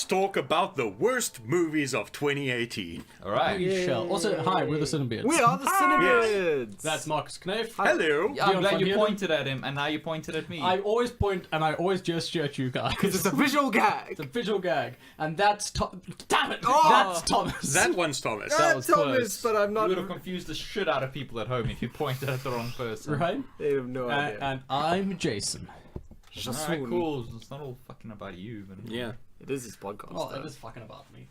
talk about the worst movies of 2018. All right. We shall. Also, hi, we're the CineBeards. We are the CineBeards. That's Marcus Knafe. Hello. Yeah, I'm glad from you here. pointed at him, and now you pointed at me. I always point and I always gesture at you guys. It's a visual gag. It's a visual gag. And that's Damn it! Oh! That's Thomas. That one's Thomas. That was Thomas, close. but I'm You not. would have confused the shit out of people at home if you pointed at the wrong person. Right? They have no idea. And I'm Jason. Alright, cool. It's not all fucking about you. But... Yeah. It is his podcast. Well, though. it is fucking about me.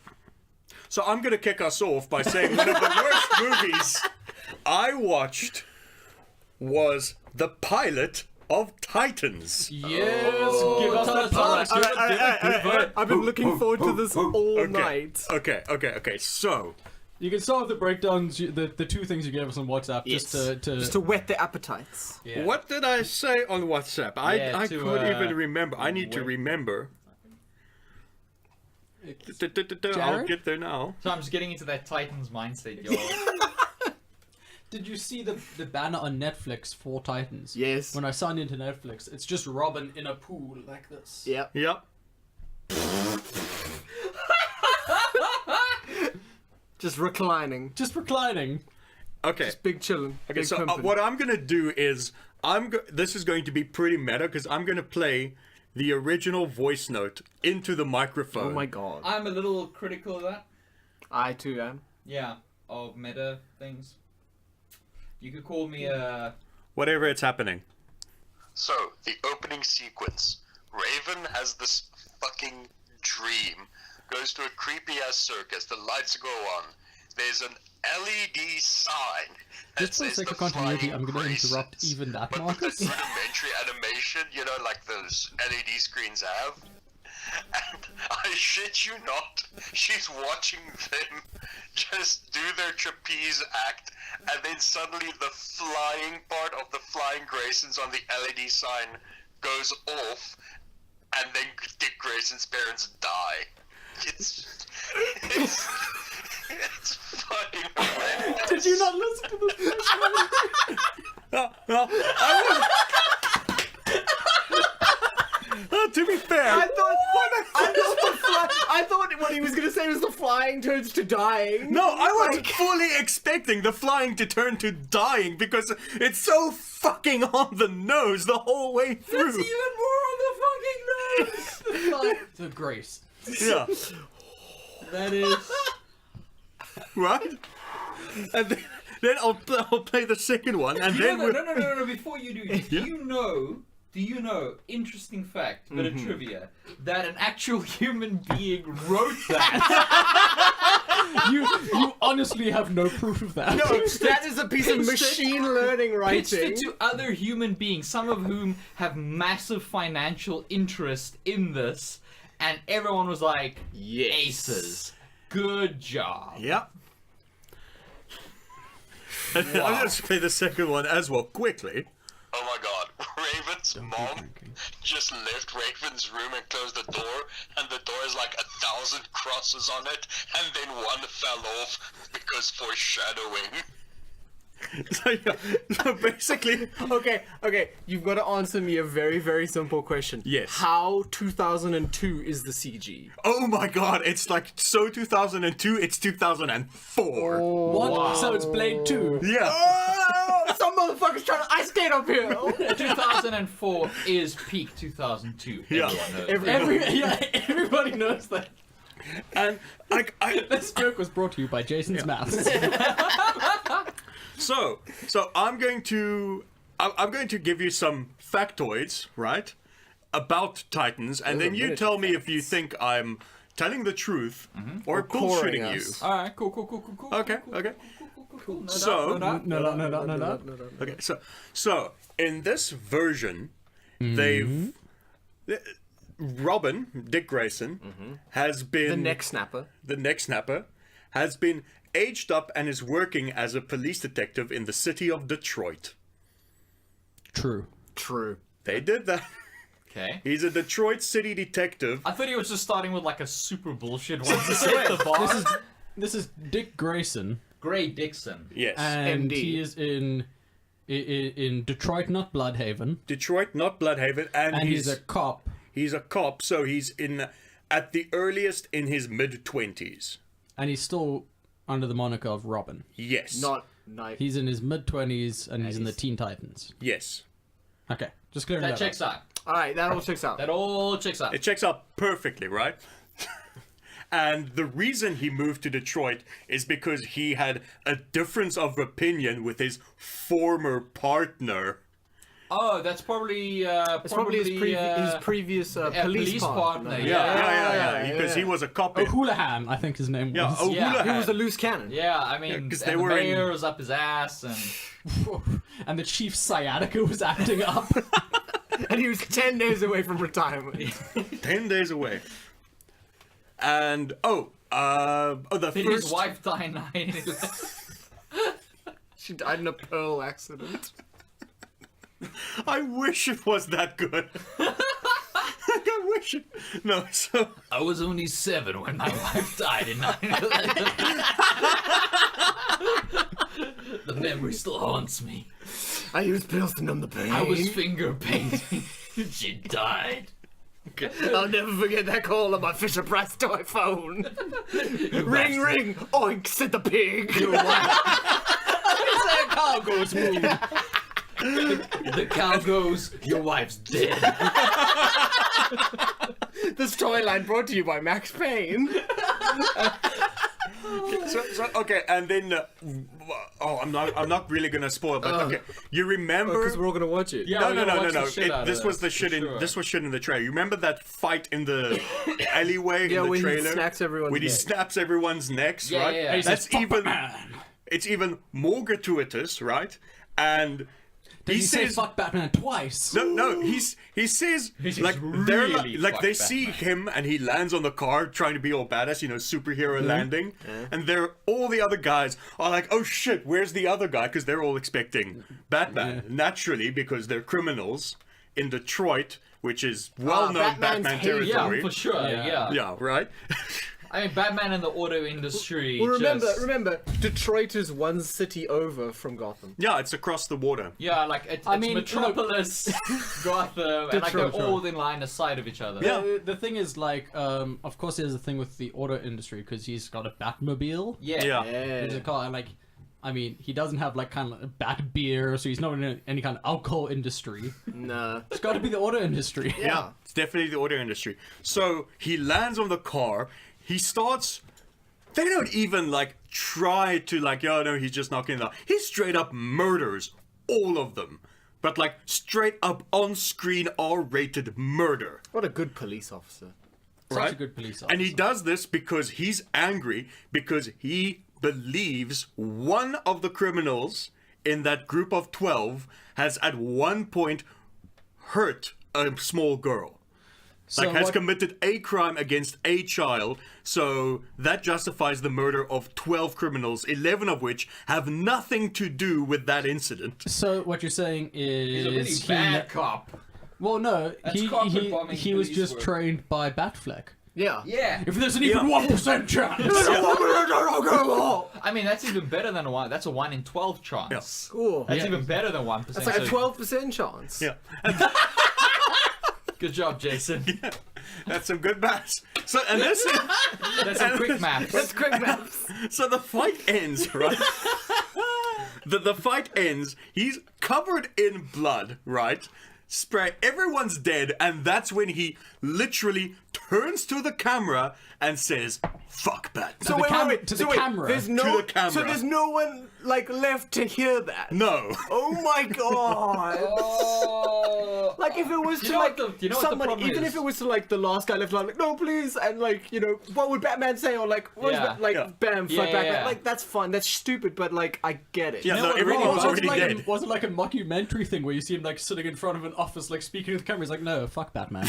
So I'm going to kick us off by saying one of the worst movies I watched was the pilot of Titans. Yes, give us that Thomas. Alright, I've been looking forward to this all night. Okay. So, You can start with the breakdowns, the two things you gave us on WhatsApp, Yes. just to whet the appetites. yeah. what did I say on WhatsApp? Yeah, I to, couldn't even remember. I need to wait. remember. I'll Jared? get there now. So I'm just getting into that Titans mindset, y'all. Did you see the banner on Netflix for Titans? Yes. When I signed into Netflix, it's just Robin in a pool like this. Yep. Yep. Just reclining. Just reclining. Okay. Just big chillin'. Okay, big so pimpin'. what I'm gonna do is this is going to be pretty meta because I'm gonna play the original voice note into the microphone. Oh my god. I'm a little critical of that. I too am. Yeah, of meta things. You could call me a... Whatever it's happening. So, the opening sequence. Raven has this fucking dream. Goes to a creepy-ass circus. The lights go on. There's an LED sign that Just for the says sake the of continuity, flying I'm going to interrupt graces. even that, But with Marcus. the rudimentary animation, you know, like those LED screens have. And I shit you not, she's watching them just do their trapeze act, and then suddenly the flying part of the flying Graysons on the LED sign goes off, and then Dick Grayson's parents die. It's fucking horrendous. Did you not listen to this? No, to be fair, I thought what he was gonna say was the flying turns to dying. no, I was fully expecting the flying to turn to dying because it's so fucking on the nose the whole way through. It's even more on the fucking nose. The grace. Yeah, That is. right. And then I'll play the second one, and then No, before you do, do you know, interesting fact, bit of trivia, that an actual human being wrote that? You honestly have no proof of that. No, that is a piece of machine learning Pitched writing. it to other human beings, some of whom have massive financial interest in this, and everyone was like, Yes. aces. Good job. Yep. And then I'll just play the second one as well quickly. Oh my god, Raven's mom just left Raven's room and closed the door, and the door has like 1,000 crosses on it, and then one fell off because foreshadowing. So basically, Okay, you've got to answer me a very, very simple question. Yes. How 2002 is the CG? oh my god, it's like so 2002, it's 2004. What? Wow. So it's Blade 2. Yeah. Oh, some motherfucker's trying to ice skate up here. 2004 is peak 2002. Yeah. Everyone knows. Everybody knows that. And This joke was brought to you by Jason's Maths. so I'm going to give you some factoids, right, about Titans, and then you tell me if you think I'm telling the truth or bullshitting you. us. All right, cool. Okay. Cool. So No. okay, so in this version, Robin, Dick Grayson, has been The neck snapper. the neck snapper, has been aged up and is working as a police detective in the city of Detroit. True. True. They did that. Okay. He's a Detroit city detective. I thought he was just starting with like a super bullshit one to set the bar. This is Dick Grayson, Gray Dixon. Yes. and MD. he is in Detroit, not Bloodhaven, Detroit, not Bloodhaven, and and he's a cop. he's a cop, so he's in at the earliest in his mid-20s. And he's still under the moniker of Robin. Yes. Not night. He's in his mid-20s and he's in the Teen Titans. Yes. Okay, just clearing That that checks up. out. All right, that all checks out. That all checks out. It checks out perfectly, right? And the reason he moved to Detroit is because he had a difference of opinion with his former partner. Oh, that's probably It's probably his previous police partner. partner. Yeah, because he was a cop. in- O'Houlihan, I think his name was. Yeah, O'Houlihan. He was a loose cannon. Yeah, I mean, 'cause and they the were in- mayor was up his ass, and And the chief sciatica was acting up. And he was 10 days away from retirement. 10 days away. And, the did first... his wife die 9/11? She died in a Pearl accident. I wish it was that good. I wish it... No, so... I was only 7 when my wife died in 9/11. The memory still haunts me. I used pills to numb the pain. I was finger painting. She died. I'll never forget that call on my Fisher Price toy phone. Ring, ring! Oink, said the pig. Car goes move. The cow goes, your wife's dead. This toy line brought to you by Max Payne. Okay, and then... I'm not really gonna spoil, but okay. You remember... Because we're all gonna watch it. Yeah, No, we're no, gonna no, no, watch the no. shit out of This was this, the shit for in sure. this was shit in the trailer. You remember that fight in the alleyway Yeah, in the when he trailer? snacks everyone's when he neck. snaps everyone's necks, Yeah, right? yeah, yeah. And he That's says, "Fuck even Batman." it's even more gratuitous, right? And Did he say says fuck Batman twice? no, he says like they're really like they fuck see him and he lands on the car trying to be all badass, superhero landing, and all the other guys are like, oh shit, where's the other guy? Because they're all expecting Batman naturally because they're criminals in Detroit, which is well-known Batman's Batman hated. Yeah, territory. for sure. Yeah. Yeah. right. I mean, Batman in the auto industry. Well, just, remember, Detroit is one city over from Gotham. Yeah, it's across the water. Yeah, like it's I mean, Metropolis, Gotham, and like they're Detroit, all in line aside of each other. Yeah. The thing is, like, of course, there's a thing with the auto industry because he's got a Batmobile. Yeah. There's a car, and like, I mean, he doesn't have like kind of a bat beer, so he's not in any kind of alcohol industry. Nah. It's got to be the auto industry. Yeah, it's definitely the auto industry. So he lands on the car. He starts. They don't even like try to like. Oh no, he's just knocking it out. He straight up murders all of them, but like straight up on screen R-rated murder. What a good police officer. Such Right? a good police officer. And he does this because he's angry because he believes one of the criminals in that group of 12 has at one point hurt a small girl. Like, has committed a crime against a child, so that justifies the murder of 12 criminals, 11 of which have nothing to do with that incident. So what you're saying is He's a really he bad cop. Well, no, That's he carpet bombing he was police just work. trained by Batfleck. Yeah. Yeah. If there's an even 1% chance. I mean, that's even better than a 1. That's a 1 in 12 chance. Yeah. Cool. That's Yeah. even better than 1%. That's like a So, 12% chance. Yeah, Good job, Jason. that's some good maths. So, and this is, That's some quick maths. That's quick maths. so the fight ends, right? The fight ends. He's covered in blood, right? Spray. Everyone's dead, and that's when he literally turns to the camera and says, "Fuck Batman." So the wait, cam- wait, wait. to So the wait, camera. There's To no, the camera. So there's no one like left to hear that. No. Oh my god. Oh. Like if it was You to know like what the somebody, problem even is? if it was to like the last guy left, like no please, and like what would Batman say, or like what is Yeah. that? Like Yeah. bam, Yeah, fuck yeah, Batman. yeah. Like that's fun, that's stupid, but like I get it. Yeah, know no, what everyone really was bugs already like dead. was it like a mockumentary thing where you see him like sitting in front of an office like speaking to the camera? He's like, no, fuck Batman.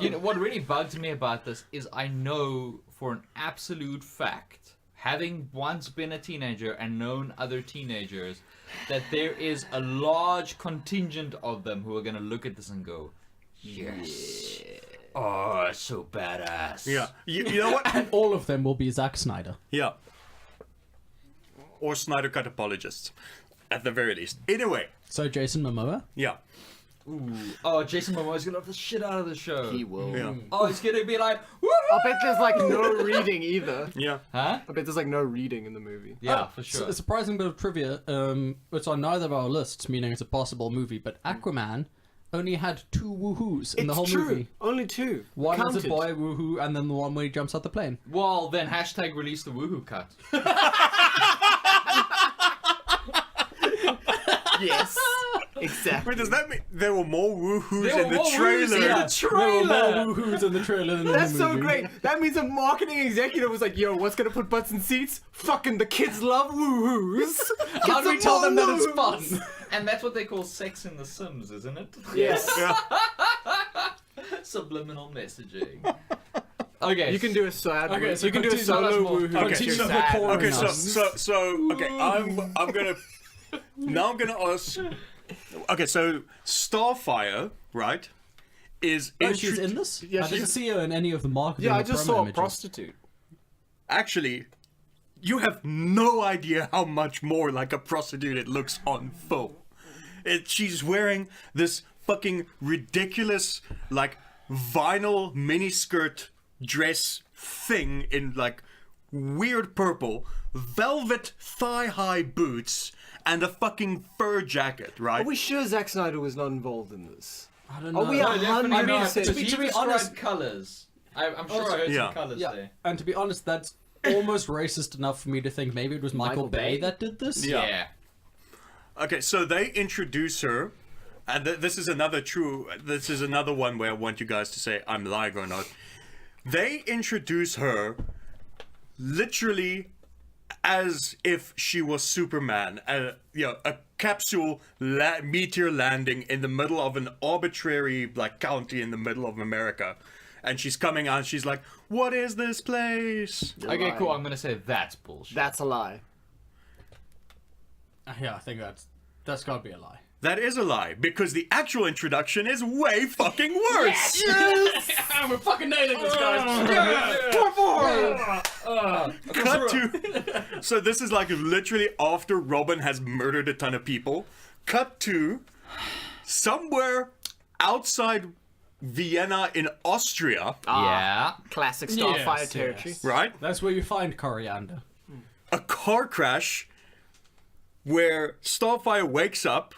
You know what really bugs me about this is I know for an absolute fact, having once been a teenager and known other teenagers, that there is a large contingent of them who are going to look at this and go, yes. Oh, so badass. Yeah. You know what? And all of them will be Zack Snyder. Yeah. Or Snyder Cut apologists, at the very least. Anyway, So Jason Momoa. yeah. Ooh. Oh, Jason Momoa's gonna love the shit out of the show. He will. Yeah. Oh, it's gonna be like, woo! I bet there's like no reading either. Yeah. Huh? I bet there's like no reading in the movie. Yeah, for sure. A surprising bit of trivia. It's on neither of our lists, meaning it's a possible movie. But Aquaman only had 2 woohoos in the whole movie. Only 2. One is Counted. a boy woohoo, and then the one where he jumps out the plane. Well, then hashtag release the woohoo cut. Yes. Exactly. Wait, does that mean there were more woohoos There in were the more trailer? woohoos in the trailer. There were more woohoos in the trailer than in That's the so movie. great. That means a marketing executive was like, "Yo, what's gonna put butts in seats? Fucking the kids love woohoos. How do we tell them that it's fun? And that's what they call sex in The Sims, isn't it? Yes. Yeah. Subliminal messaging. Okay. You can do a sad. Okay, so you can do a continue- solo tell us more. woohoo. Okay, Continue so- recording Okay, us. okay, I'm gonna now I'm gonna ask. Okay, so Starfire, right, is Oh, she's in this? Yeah, I didn't she's- see her in any of the marketing. Yeah, or I just promo saw a images. prostitute. actually. You have no idea how much more like a prostitute it looks on film. She's wearing this fucking ridiculous like vinyl miniskirt dress thing in like weird purple, velvet thigh-high boots, and a fucking fur jacket, right? Are we sure Zack Snyder was not involved in this? I don't know. Are we No, definitely not. 100%? to be He described honest- colours. I'm sure I heard Yeah. some colours Yeah, there. and to be honest, that's almost racist enough for me to think maybe it was Michael Michael Bay Bay? that did this. Yeah. Okay, so they introduce her, and this is another one where I want you guys to say I'm lying or not. They introduce her literally as if she was Superman, a capsule meteor landing in the middle of an arbitrary like county in the middle of America, and she's coming out. She's like, "What is this place?" Okay, lying. cool. I'm gonna say that's bullshit. That's a lie. Yeah, I think that's gotta be a lie. That is a lie because the actual introduction is way fucking worse. We're fucking nailing this, guys. Cut to. So this is like literally after Robin has murdered a ton of people. Cut to somewhere outside Vienna in Austria, yeah. Classic Starfire Yes, territory. yes. right? That's where you find coriander. A car crash where Starfire wakes up,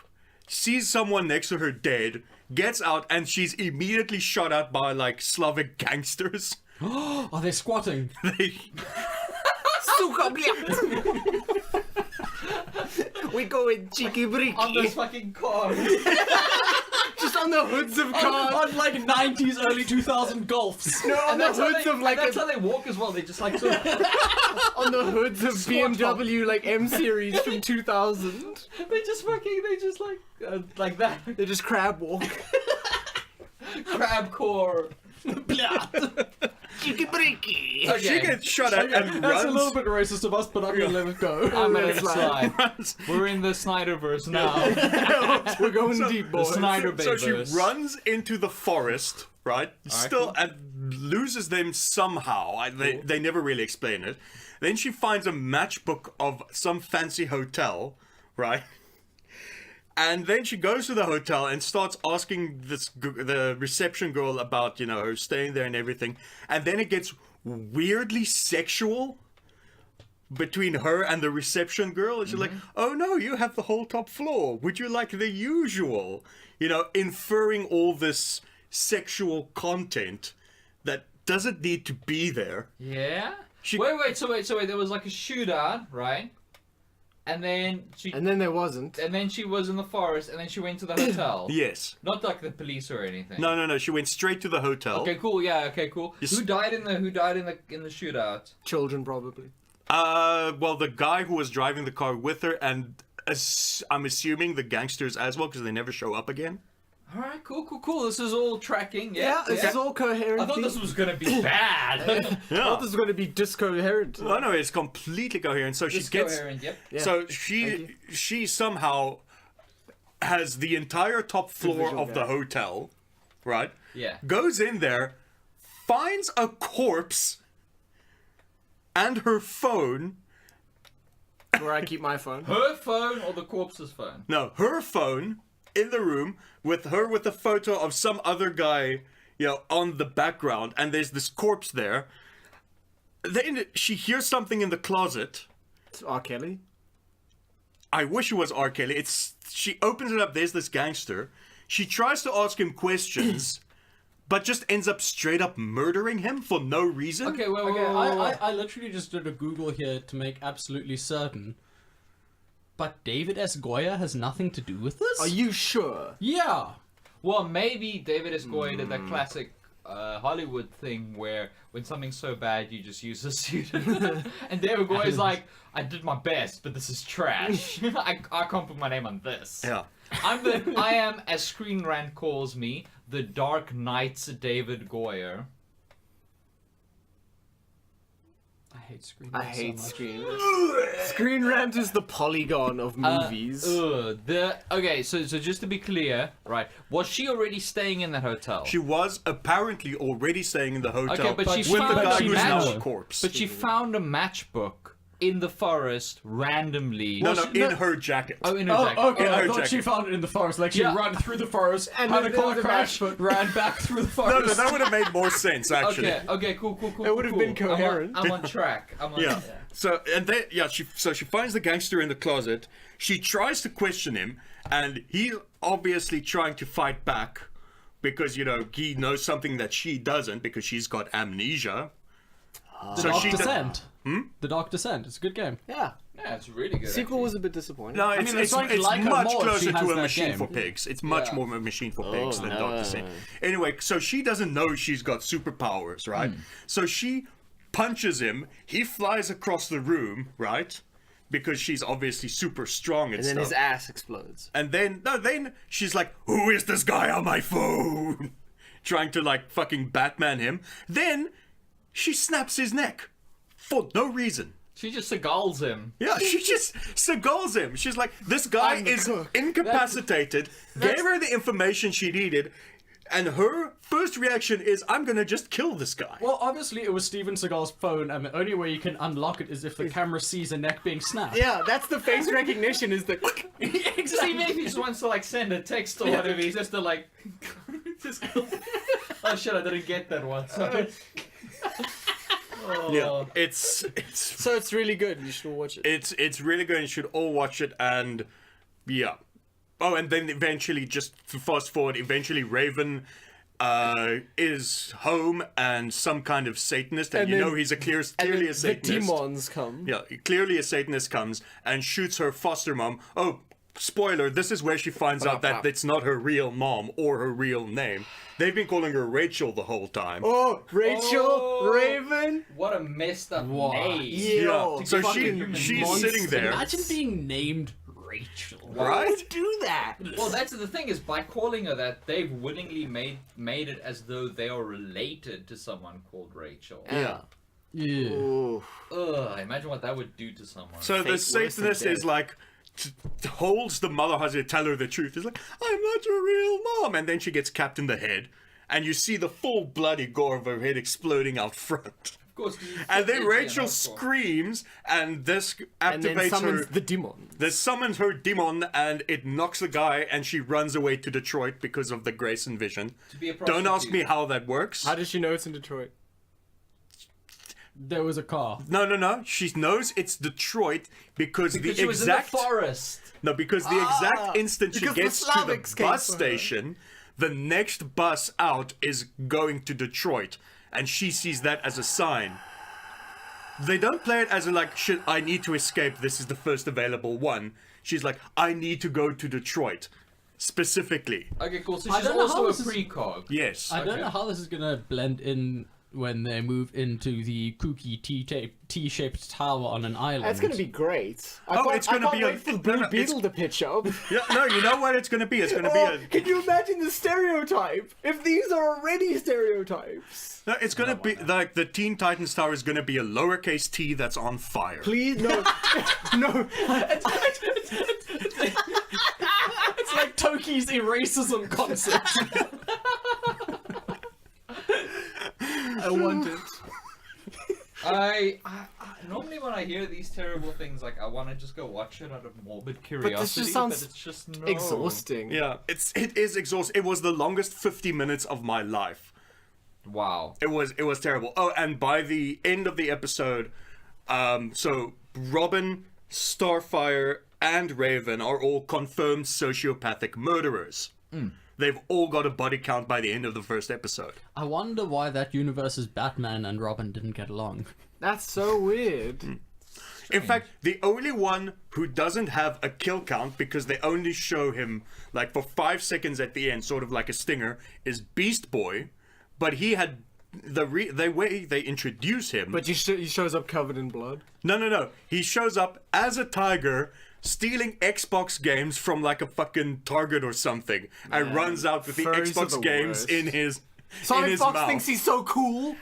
sees someone next to her dead, gets out, and she's immediately shot at by like Slavic gangsters. Are they squatting? We go in cheeky breaky. On this fucking car. Just on the hoods of cars. On like 90s, early 2000 Golfs. No, on the hoods of like that's how they walk as well. They just like sort of, on the hoods of BMW like M series from 2000. they just like that. They just crab walk. Crab core. Cheeky breaky. Okay. She gets shot at and That's a little runs. bit racist of us, but I'm gonna let it go. I'm gonna Let it slide. runs. We're in the Snyderverse now. We're going deep, The boys. Snyder So she Bayverse. runs into the forest, right? Still, cool. and loses them somehow. They never really explain it. Then she finds a matchbook of some fancy hotel, right? And then she goes to the hotel and starts asking the reception girl about, her staying there and everything. And then it gets weirdly sexual between her and the reception girl. And she's like, "Oh no, you have the whole top floor. Would you like the usual?" Inferring all this sexual content that doesn't need to be there. Yeah. She- Wait. So there was like a shootout, right? And then she there wasn't. she was in the forest, and then she went to the hotel. Yes. Not like the police or anything. No. She went straight to the hotel. Okay, cool. Yeah. Okay, cool. Yes. Who died in the shootout? Children, probably. Well, the guy who was driving the car with her, and I'm assuming the gangsters as well, because they never show up again. All right, cool. This is all tracking. Yeah, this is all coherent. I thought this was gonna be bad. I thought this was going to be discoherent. Oh no, it's completely coherent. So she Just gets. coherent, yep. Yeah. So Thank she somehow has the entire top floor visual of the gag. hotel, right? Yeah. Goes in there, finds a corpse, and her phone. Where I keep my phone. Her phone or the corpse's phone? No, her phone, in the room with her with a photo of some other guy, on the background, and there's this corpse there. Then she hears something in the closet. It's R. Kelly. I wish it was R. Kelly. She opens it up, there's this gangster. She tries to ask him questions, but just ends up straight up murdering him for no reason. Okay, wait. I literally just did a Google here to make absolutely certain. But David S. Goya has nothing to do with this? Are you sure? Yeah. Well, maybe David S. Goya did that classic Hollywood thing where when something's so bad, you just use a pseudonym. And David Goya's like, I did my best, but this is trash. I can't put my name on this. Yeah. I am, as Screen Rant calls me, the Dark Knight's David Goya. I hate Screen I Rant hate so much. Screen Rant. Screen Rant is the Polygon of movies. Okay, so just to be clear, right? Was she already staying in that hotel? She was apparently already staying in the hotel Okay, but she with found the guy a who's now a match- corpse. But she found a matchbook in the forest randomly. No, in her jacket. Oh, in her jacket. Okay, In I her thought she jacket. found it in the forest. Like she Yeah. ran through the forest, And had a then there car was a crash, matchbook. ran back through the No, forest. that would have made more sense, actually. Okay, cool. It would have been coherent. I'm on track. Yeah. So she finds the gangster in the closet. She tries to question him, and he's obviously trying to fight back because he knows something that she doesn't because she's got amnesia. The Dark Descent. The Dark Descent. It's a good game. Yeah. Yeah, it's really good. Sequel was a bit disappointing. No, it's, mean, it's, it's it's like her much more if she closer has to a that machine game. for pigs. It's much more a machine for pigs than no. Dark Descent. Anyway, so she doesn't know she's got superpowers, right? So she punches him. He flies across the room, right? Because she's obviously super strong and And then stuff. his ass explodes. And then she's like, who is this guy on my phone? Trying to fucking Batman him. Then she snaps his neck for no reason. She just Seagulls him. Yeah, she just Seagulls him. She's like, this guy I'm the is cook. incapacitated, gave her the information she needed, and her first reaction is, I'm gonna just kill this guy. Well, obviously it was Steven Seagal's phone, and the only way you can unlock it is if the camera sees a neck being snapped. Yeah, that's the face recognition is the... See, maybe he just wants to send a text or whatever. He's just to just go. Oh shit! I didn't get that one. Sorry. Yeah, it's So it's really good. You should watch it. it's really good. You should all watch it, and yeah. Oh, and then eventually, just to fast forward, eventually Raven is home and some kind of Satanist, and you then- know he's clearly a The Satanist. demons come. Yeah, clearly a Satanist comes and shoots her foster mom. Oh, spoiler, this is where she finds out that it's not her real mom or her real name. They've been calling her Rachel the whole time. Oh, Rachel, Raven. What a messed up What? name. Yeah, so fucking she's monster. sitting there, Imagine being named Rachel. Why right? would do that? Well, that's the thing is by calling her that, they've wittingly made it as though they are related to someone called Rachel. Yeah. Yeah. Ooh. Ugh, imagine what that would do to someone. So the Fate worse than Satanist is death. like, holds the mother has to tell her the truth. He's like, I'm not your real mom. And then she gets capped in the head. And you see the full bloody gore of her head exploding out front. of course, 'cause it's And then edgy Rachel hardcore. screams, and this And then activates summons her. the demon. This summons her demon, and it knocks the guy, and she runs away to Detroit because of the Grayson vision. To be a Don't ask me prostitute. how that works. How does she know it's in Detroit? There was a car. No. She knows it's Detroit because Because the she was exact in the forest. no, because the exact instant she because the gets to the Slavics came bus for her. station, the next bus out is going to Detroit, and she sees that as a sign. They don't play it as a shit, I need to escape, this is the first available one. She's like, I need to go to Detroit. Specifically. Okay, cool. So I she's don't know how also a this is- precog. Yes. I don't Okay. know how this is gonna blend in when they move into the kooky T-shaped tower on an island. That's gonna be great. It's gonna be a- wait for the Blue no, it's- Beetle to pitch up. Yeah, no, you know what it's gonna be? It's gonna be Oh, a can you imagine the stereotype? If these are already stereotypes. no, it's gonna be like the Teen Titans Tower is gonna be a lowercase T that's on fire. Please, no. No. It's like Toki's eracism concept. I want it. I normally when when I hear these terrible things, like I want to just go watch it out of morbid curiosity. this just sounds but it's just no. exhausting. Yeah, it is exhausting. It was the longest 50 minutes of my life. Wow. It was terrible. Oh, and by the end of the episode, so Robin, Starfire, and Raven are all confirmed sociopathic murderers. They've all got a body count by the end of the first episode. I wonder why that universe's Batman and Robin didn't get along. That's so weird. In fact, the only one who doesn't have a kill count, because they only show him like for 5 seconds at the end, sort of like a stinger, is Beast Boy. But he had the way they introduce him. But he shows up covered in blood. No. He shows up as a tiger, stealing Xbox games from like a fucking Target or something, and runs out with the furries are Xbox the games worst. in his Sonic in his Fox mouth. thinks he's so cool.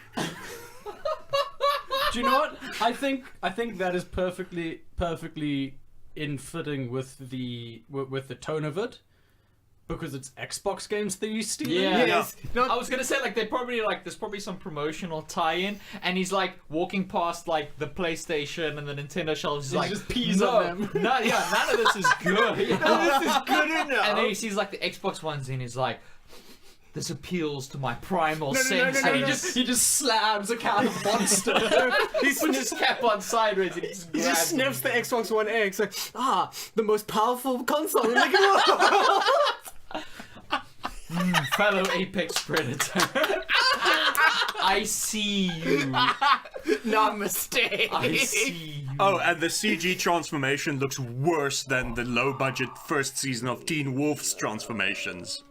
Do you know what? I think that is perfectly in fitting with the tone of it, because it's Xbox games that he's stealing. Yeah. Yes. No, I was gonna say like there's probably some promotional tie-in, and he's like walking past like the PlayStation and the Nintendo shelves. He's like, just pees no, on them. none of this is good. this is good enough. And then he sees like the Xbox ones, and he's like, "This appeals to my primal no, sense." no, And no. He just slams a can of Monster. he puts his cap on sideways, and he just He just grabs sniffs the him. Xbox One X like, the most powerful console in the world. Fellow apex predator. I see you. Namaste. I see you. Oh, and the CG transformation looks worse than the low-budget first season of Teen Wolf's transformations,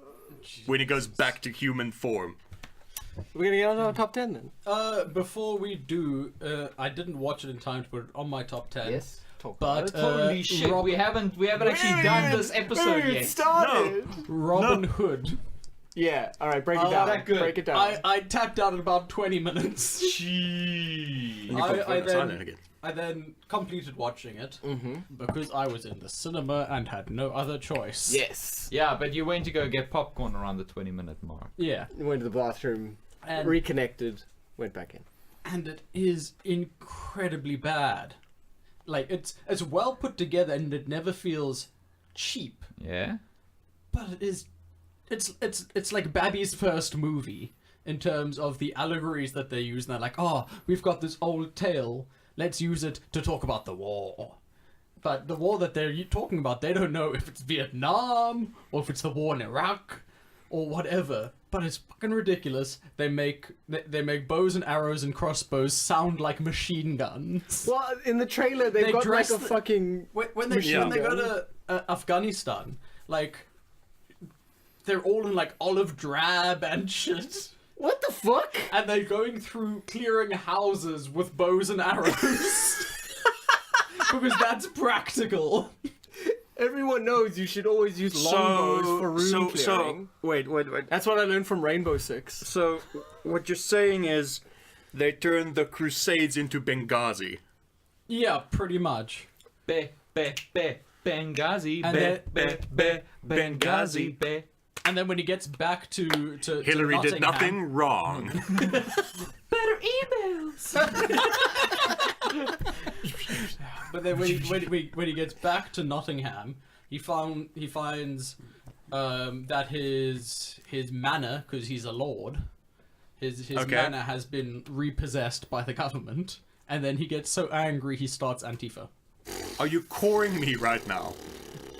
when he goes back to human form. We're gonna get on our top 10 then. Before we do, I didn't watch it in time to put it on my top 10. Talk But Holy shit! We haven't actually done this episode It yet. started. Robin Hood. Yeah. All right. Break it down. that good. Break it down. I tapped out in about 20 minutes. Jeez. I then completed watching it because I was in the cinema and had no other choice. yes. Yeah, but you went to go get popcorn around the 20-minute mark. Yeah. Went to the bathroom, And, reconnected, went back in. and it is incredibly bad. Like it's well put together and it never feels cheap. Yeah. But it is it's like Babby's first movie in terms of the allegories that they use. And they're like, oh, we've got this old tale. Let's use it to talk about the war. But the war that they're talking about, they don't know if it's Vietnam or if it's the war in Iraq or whatever. But it's fucking ridiculous. They make bows and arrows and crossbows sound like machine guns. Well, in the trailer, they've They got dress like a the- fucking. When they Machine go gun. to Afghanistan, like they're all in like olive drab and shit. What the fuck? And they're going through clearing houses with bows and arrows. Because that's practical. Everyone knows you should always use longbows for room clearing. Wait. That's what I learned from Rainbow Six. So, what you're saying is they turned the Crusades into Benghazi. Yeah, pretty much. Benghazi. And Benghazi. And then when he gets back to Hillary did Nottingham- nothing wrong. Better emails. But then when he gets back to Nottingham, he finds that his manor, because he's a lord, his Okay. manor has been repossessed by the government, and then he gets so angry he starts Antifa. Are you coring me right now?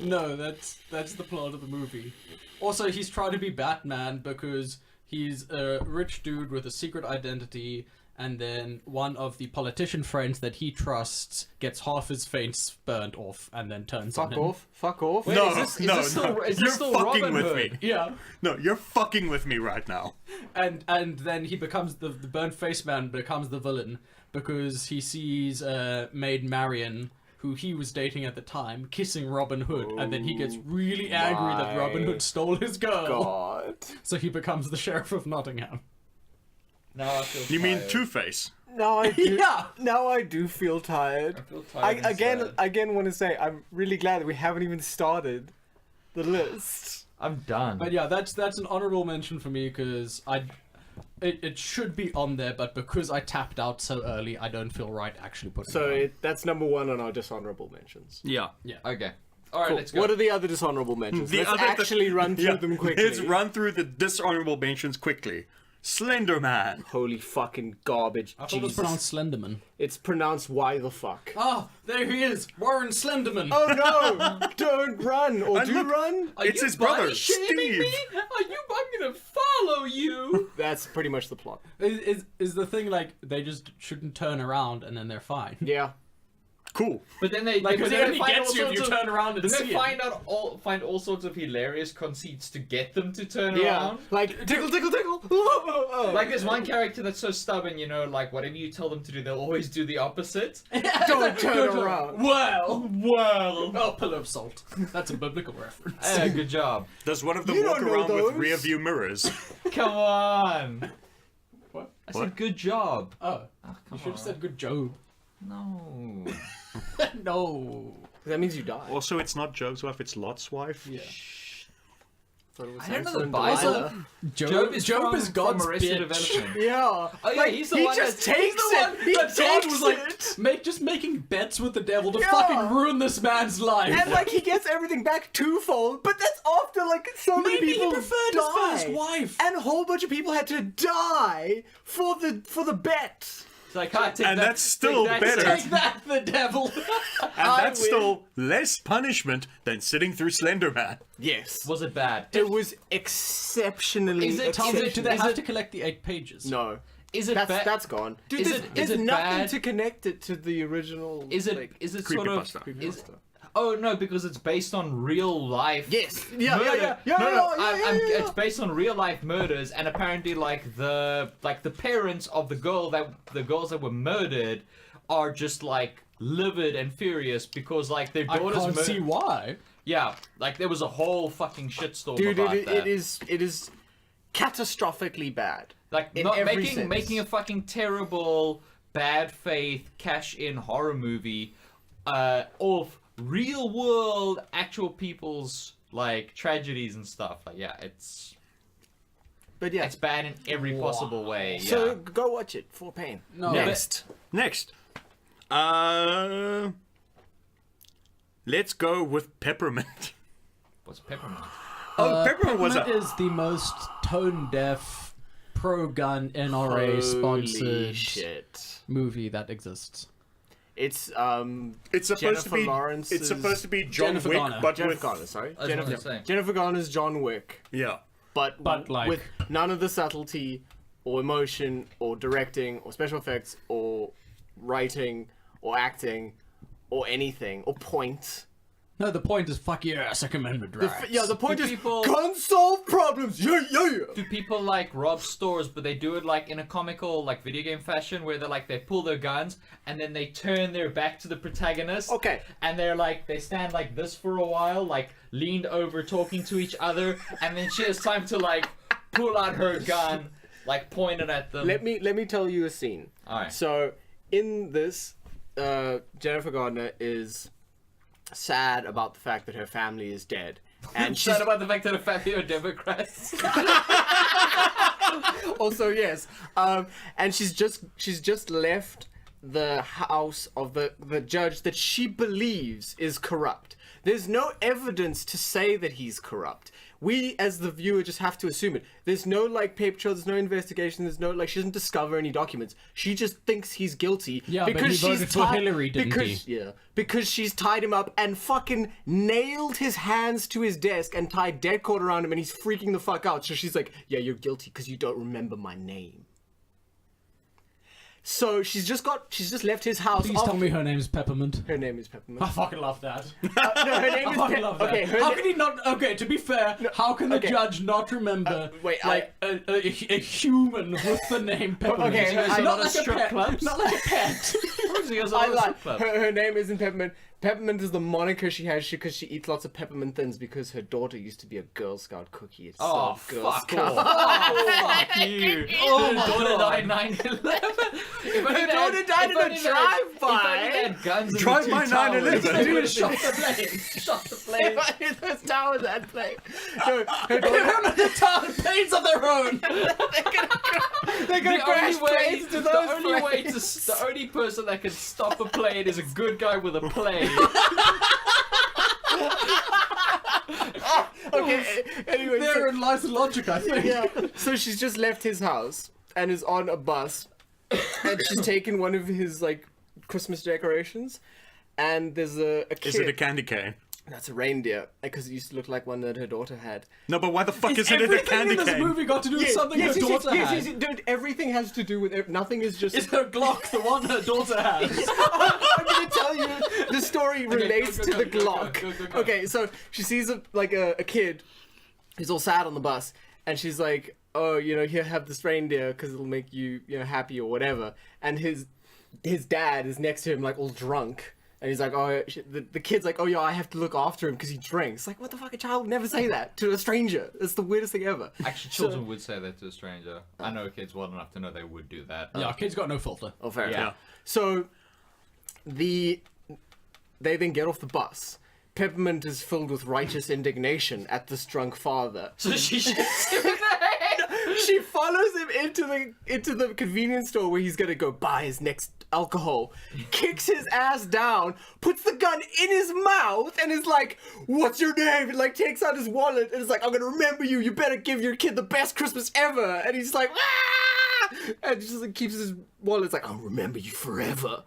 No, that's the plot of the movie. Also, he's trying to be Batman because he's a rich dude with a secret identity, and then one of the politician friends that he trusts gets half his face burnt off and then turns on him. Fuck off. Wait, No, is this no, still- no. is this You're still fucking Robin with Hood? me. Yeah, No, you're fucking with me right now. and then he becomes the burnt face man becomes the villain because he sees Maid Marian, who he was dating at the time, kissing Robin Hood, and then he gets really angry that Robin Hood stole his girl. God. So he becomes the sheriff of Nottingham. Now I feel You mean tired. Two-Face? Now I do. Yeah. Now I do feel tired. I feel tired. and sad. Again, want to say I'm really glad that we haven't even started the list. I'm done. But yeah, that's an honorable mention for me because it should be on there, but because I tapped out so early, I don't feel right actually putting it on. So that's number 1 on our dishonorable mentions. Yeah. Okay. All right, Cool. let's go. What are the other dishonorable mentions? The Let's other- actually run through them quickly. Let's run through the dishonorable mentions quickly. Slender Man. Holy fucking garbage. I thought it was Jesus. pronounced Slenderman. It's pronounced why the fuck. Oh, there he is, Warren Slenderman. Oh no! Don't run! Or And do look- run? Are It's you his brother, body shaming Steve. Me? I'm gonna follow you. That's pretty much the plot. Is the thing like they just shouldn't turn around and then they're fine? Yeah. Cool. But then they Like, but because it then only they find gets all you if you sorts of- turn around and Then see they him. find all sorts of hilarious conceits to get them to turn Yeah. around. Like, tickle, tickle, tickle! Like there's one character that's so stubborn, like whatever you tell them to do, they'll always do the opposite. Don't turn around. Well, Well, oh, pillar of salt. That's a biblical reference. good job. Does one of them You walk don't know around with those. rear view mirrors? Come on. What? I said good job. Oh, Oh, you should have said good Job. No. No. That means you die. Also, it's not Job's wife, it's Lot's wife. Yeah. Thought it was I don't know Hansel the and Bible. Delilah. Job is from God's Arrested bitch. Development. Yeah. Oh yeah, he's the he one just that takes it. He that God takes was like it. just making bets with the devil to Yeah. fucking ruin this man's life. And like he gets everything back twofold, but that's after like so many Maybe people he preferred his die. first wife. And a whole bunch of people had to die for the bet. It's like, take And that, that's still take that, better. Take that, the devil. And I that's win. still less punishment than sitting through Slender Man. Yes. Was it bad? It was exceptionally. Is it- Tell me, do they Is have it- to collect the 8 pages? No. Is it That's bad? that's gone. Dude, Is there's, it- there's is it nothing bad? to connect it to the original. Is it? like, Is it sort of? creepypasta. Is, oh no, because it's based on real life. Yes. Yeah. Murder. Yeah. Yeah. Yeah. No, yeah, yeah, yeah, yeah. it's based on real life murders, and apparently, like the parents of the girls that were murdered are just like livid and furious because like their I daughters can't see murdered. why. Yeah, like there was a whole fucking shitstorm Dude, about it that. is catastrophically bad. Like in not every making sense. making a fucking terrible bad faith cash in horror movie of real world actual people's like tragedies and stuff. Like yeah, it's But yeah. bad in every possible way. Yeah. So go watch it for pain. No, Next. Let's go with Peppermint. What's peppermint? Oh, Peppermint was Peppermint a... is the most tone deaf, pro gun NRA Holy sponsored shit. movie that exists. It's It's supposed Jennifer to be. Lawrence's- It's supposed to be John Jennifer Wick, Garner. but Jennifer with Garner, sorry. I was gonna say. Jennifer Garner's John Wick, yeah. but like- with none of the subtlety or emotion or directing or special effects or writing or acting or anything or point. No, the point is fuck yeah, Second Amendment rights. Yeah, the point Do is people- can't solve problems. Yeah, yeah, yeah. Do people like rob stores, but they do it like in a comical, like video game fashion, where they pull their guns and then they turn their back to the protagonist. Okay. And they're like they stand like this for a while, like leaned over, talking to each other, and then she has time to like pull out her gun, like point it at them. Let me tell you a scene. Alright. So in this, Jennifer Garner is sad about the fact that her family is dead, and she's Sad about the fact that her family are Democrats. also yes, and she's just left the house of the judge that she believes is corrupt. There's no evidence to say that he's corrupt. We, as the viewer, just have to assume it. There's no, like, paper trail, there's no investigation, there's no, like, she doesn't discover any documents. She just thinks he's guilty. Yeah, but he voted for Hillary, didn't he? Yeah, because she's tied him up and fucking nailed his hands to his desk and tied dead cord around him, and he's freaking the fuck out. So she's like, yeah, you're guilty because you don't remember my name. So she's just left his house. Please tell me her name's Peppermint. Her name is Peppermint. I fucking love that. No, her name I is fucking love that. Okay, her How na- can he not? Okay, to be fair, how can the okay. judge not remember wait, like a human with the name Peppermint? Okay, not a lot of like a strip pet. clubs? Not like a pet. She goes I on a like strip club. her name isn't Peppermint. Peppermint is the moniker she has because she eats lots of peppermint thins because her daughter used to be a Girl Scout cookie. It's Oh, so Girl fuck Scout. off. Oh, fuck you. Oh, my daughter died 9/11. Her daughter died in a drive-by. If only they had guns in Drive the by two towers, 9/11. they Dude, would've shot the plane. Shot the plane. Those towers that play. No, her They daughter, don't have the town planes of their own. they're gonna crash planes to those planes. The only person that can stop a plane is a good guy with a plane. Okay, anyway. Therein lies the logic, I think. Yeah. So she's just left his house and is on a bus, and she's taken one of his like Christmas decorations, and there's a kid. Is it a candy cane? That's a reindeer because it used to look like one that her daughter had. No, but why the fuck isn't it a Everything candy in this cane? movie got to do with something her daughter had. Dude, everything has to do with nothing is just. Is her Glock the one her daughter has? I'm gonna tell you the story relates go, to go, the go, go, Glock. go. Okay, so she sees a kid who's all sad on the bus, and she's like, "Oh, here, have this reindeer because it'll make you, happy or whatever." And his dad is next to him, like all drunk. And he's like, oh, the kid's like, oh, yeah, I have to look after him because he drinks. Like, what the fuck? A child would never say that to a stranger. It's the weirdest thing ever. Actually, children would say that to a stranger. I know kids well enough to know they would do that. Yeah, kids got no filter. Oh, fair Yeah. enough. So, they then get off the bus. Peppermint is filled with righteous indignation at this drunk father. So she shoots him in the head. She follows him into the convenience store where he's gonna go buy his next alcohol, kicks his ass down, puts the gun in his mouth, and is like, "What's your name?" And like takes out his wallet and is like, "I'm gonna remember you. You better give your kid the best Christmas ever." And he's like, "Ah!" And just like keeps his wallet. It's like, "I'll remember you forever."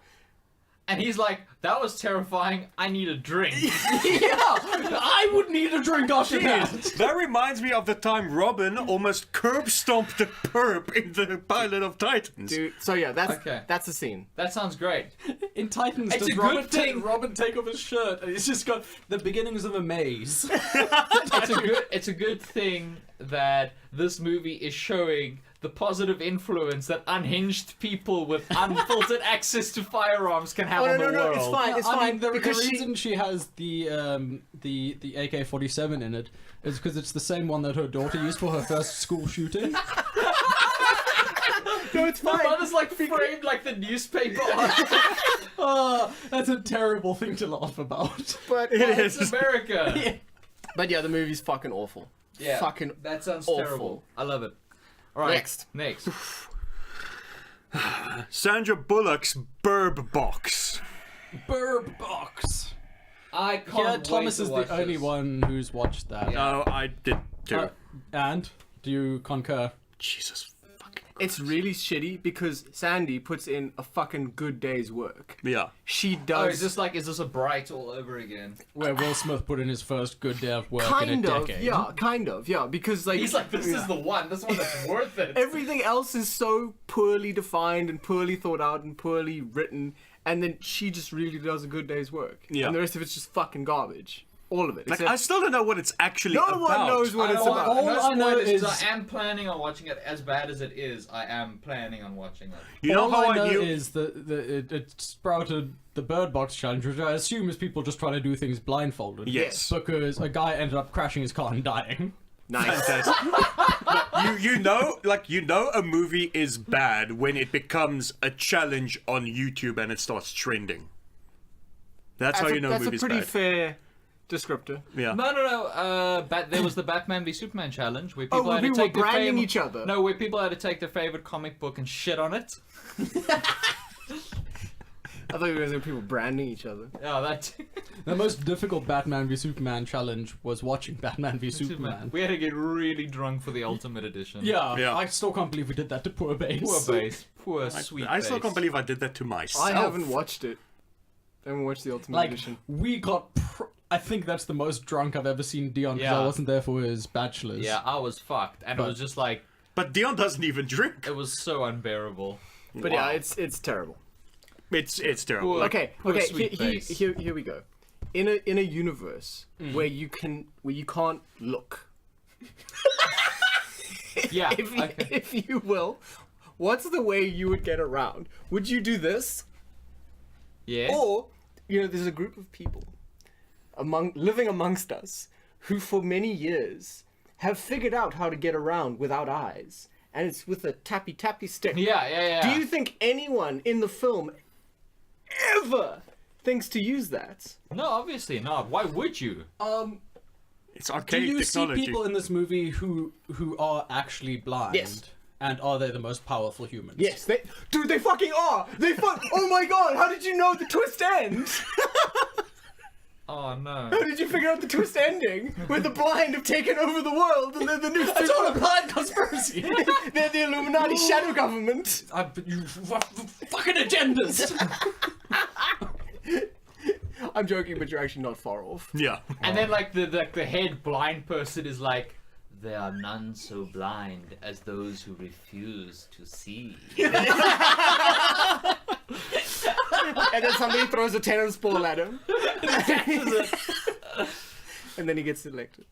And he's like, that was terrifying. I need a drink. Yeah, I would need a drink after that. That reminds me of the time Robin almost curb stomped the perp in the pilot of Titans. Dude, so yeah, Okay. that's the scene. That sounds great. In Titans, It's does a good Robin, thing. Robin take off his shirt and it's just got the beginnings of a maze. It's a good thing that this movie is showing the positive influence that unhinged people with unfiltered access to firearms can have on the world. it's fine, it's I fine. mean, the because reason she has the AK-47 in it is because it's the same one that her daughter used for her first school shooting. no, it's My fine. mother's like framed like the newspaper on Oh, that's a terrible thing to laugh about. But It's America. But yeah, the movie's fucking awful. Yeah, Fucking that sounds awful. terrible. I love it. All right, Next. Sandra Bullock's Burb Box. Bird Box. I can't Yeah, wait Thomas to is watch the only this. one who's watched that. No, I did too. And do you concur? Jesus fucking It's really shitty because Sandy puts in a fucking good day's work. Yeah. She Oh, does is this a Bright all over again? Where Will Smith put in his first good day of work in a kind of, decade. yeah, because like He's like, this is the one that's worth it. everything else is so poorly defined and poorly thought out and poorly written, and then she just really does a good day's work. Yeah. And the rest of it's just fucking garbage. All of it. Like, except I still don't know what it's actually no about. one knows what I it's don't want- about. all no I know spoilers, 'cause is- I am planning on watching it. As bad as it is, I am planning on watching it. You know All how I know knew? is that it sprouted the Bird Box challenge, which I assume is people just trying to do things blindfolded. Yes. Because a guy ended up crashing his car and dying. Nice. Fantastic. you know a movie is bad when it becomes a challenge on YouTube and it starts trending. That's how you know a That's a movie's pretty bad. fair descriptor. Yeah. No. There was the Batman v Superman challenge where people where had to people were take their branding favorite, each other. No, where people had to take their favorite comic book and shit on it. I thought you were going to people branding each other. Yeah, that. The most difficult Batman v Superman challenge was watching Batman v Superman. We had to get really drunk for the Ultimate Edition. Yeah, Yeah. I still can't believe we did that to poor Base. Poor base. Poor sweet I still base. can't believe I did that to myself. I haven't watched it. I haven't watched the Ultimate Like, Edition. we got... I think that's the most drunk I've ever seen Dion, because Yeah. I wasn't there for his bachelor's. Yeah, I was fucked, and it was just like But Dion doesn't even drink. it was so unbearable. But Wow. yeah, it's terrible. It's terrible. Poor- Okay, poor sweet base. here we go. In a universe where you can't look, Yeah. if you will, what's the way you would get around? Would you do this? Yes. Or, there's a group of people living amongst us who for many years have figured out how to get around without eyes. And it's with a tappy stick. Yeah. Do you think anyone in the film ever thinks to use that? No, obviously not. Why would you? It's Do archaic you technology. see people in this movie who are actually blind? Yes. And are they the most powerful humans? Yes, they fucking are! Oh my god, how did you know the twist ends? Oh no. How did you figure out the twist ending? Where the blind have taken over the world and they're the new It's all a blind conspiracy! They're the Illuminati shadow government. You fucking agendas! I'm joking, but you're actually not far off. Yeah. And then like the head blind person is like, there are none so blind as those who refuse to see. And then somebody throws a tennis ball at him. And then he gets elected.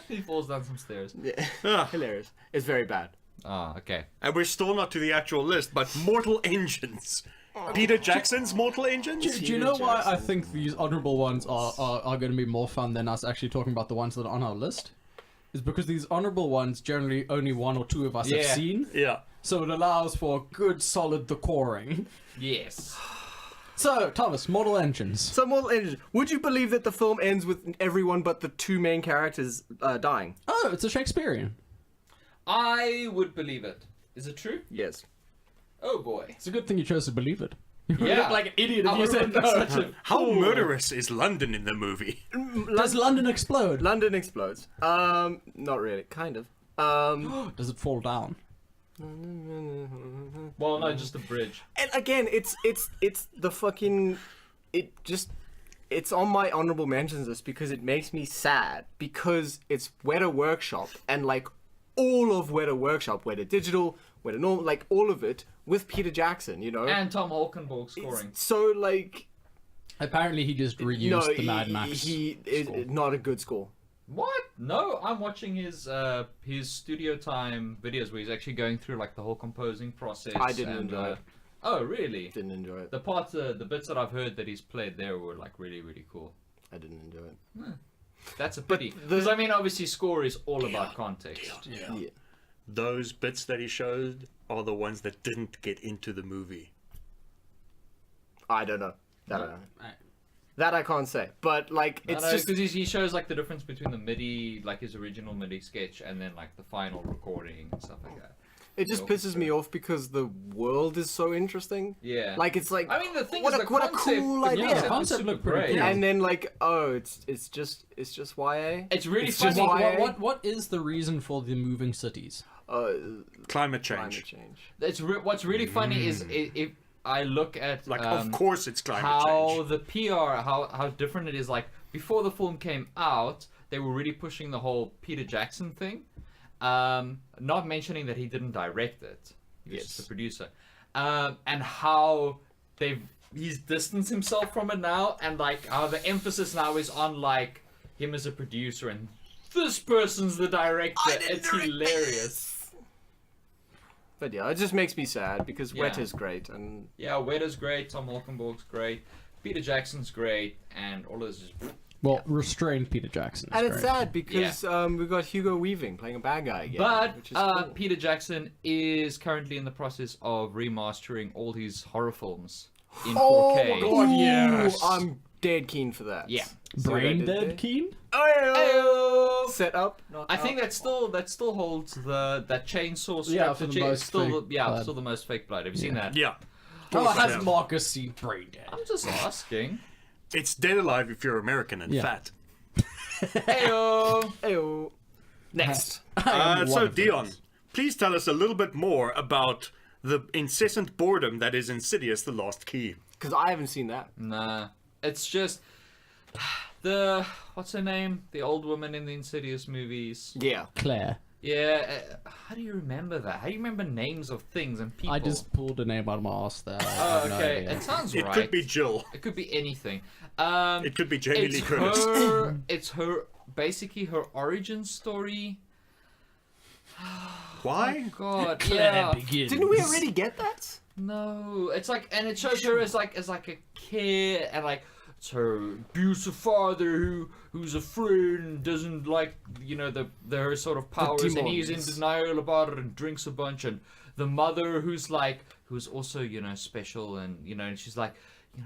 He falls down some stairs. Yeah. Hilarious. It's very bad. Oh, okay. And we're still not to the actual list, but Mortal Engines. Peter Jackson's Mortal Engines? Do you know why I think these honorable ones are going to be more fun than us actually talking about the ones that are on our list? Is because these honorable ones generally only one or two of us have Yeah. seen. Yeah. So it allows for good, solid decoring. Yes. So, Thomas, Mortal Engines. So, Mortal Engines. Would you believe that the film ends with everyone but the two main characters dying? Oh, it's a Shakespearean. I would believe it. Is it true? Yes. Oh boy. It's a good thing you chose to believe it. You would Yeah. look like an idiot if I you would said look no. like such a How fool. murderous is London in the movie? Does London explode? London explodes. Not really. Kind of. Does it fall down? Well, no, just the bridge. And again, it's the fucking, it's on my honorable mentions list because it makes me sad because it's Weta Workshop and like all of Weta Workshop, Weta Digital, Weta Normal, like all of it with Peter Jackson, And Tom Holkenborg scoring. So like, Apparently he just reused no, the Mad Max score. not a good score. What? No, I'm watching his studio time videos where he's actually going through like the whole composing process. I didn't enjoy it. Oh, really? Didn't enjoy it. The bits that I've heard that he's played there were like really, really cool. I didn't enjoy it. That's a pity. Because I mean, obviously, score is all about context. Yeah. Those bits that he showed are the ones that didn't get into the movie. I don't know. That I can't say. But like, it's just because he shows like the difference between the MIDI, like his original MIDI sketch, and then like the final recording and stuff like that. it just pisses me off because the world is so interesting. Yeah. Like it's like I mean, the thing what is, a the what a concept, cool the idea. Yeah, the is concept super looked pretty great. cool. And then like, oh, it's just YA. It's really It's funny. just why- What is the reason for the moving cities? Climate change. Climate change. What's really funny is if I look at Like, of course it's climate how change. the PR, how different it is. Like before the film came out, they were really pushing the whole Peter Jackson thing, not mentioning that he didn't direct it. He was just the producer, and how he's distanced himself from it now, and like how the emphasis now is on like him as a producer and this person's the director. It's hilarious. But yeah, it just makes me sad because Yeah. Wet is great and Yeah, Weta's great, Tom Holkenborg's great, Peter Jackson's great, and all of this is... Well, restrained Peter Jackson. is and it's great. sad because we've got Hugo Weaving playing a bad guy again. But which is cool. Peter Jackson is currently in the process of remastering all his horror films in 4K. Oh God, yes. I'm dead keen for that. Yeah. See what I Brain did there? dead keen? Ayo! Set up. Not I think out. that still holds that chainsaw strap. Yeah, for the most still fake blood. still the most fake blood. Have you seen that? Yeah. Oh, has Yeah. Marcus seen Brain Dead? I'm just asking. It's dead alive if you're American and Yeah. fat. Ayo! Ayo. Next. So, Dion, please tell us a little bit more about the incessant boredom that is Insidious: The Lost Key. Because I haven't seen that. Nah, it's just what's her name? The old woman in the Insidious movies. Yeah. Claire. Yeah, how do you remember that? How do you remember names of things and people? I just pulled a name out of my ass there. I Oh, have no okay. idea. It sounds It right. could be Jill. It could be anything. It could be Jamie Lee It's Curtis. it's her, basically her origin story. Why? God, yeah. Didn't we already get that? No, it's like, and it shows her as like a kid, and like it's her abusive father who's afraid and doesn't like her sort of powers, and he's in denial about it and drinks a bunch, and the mother who's also special, and and she's like,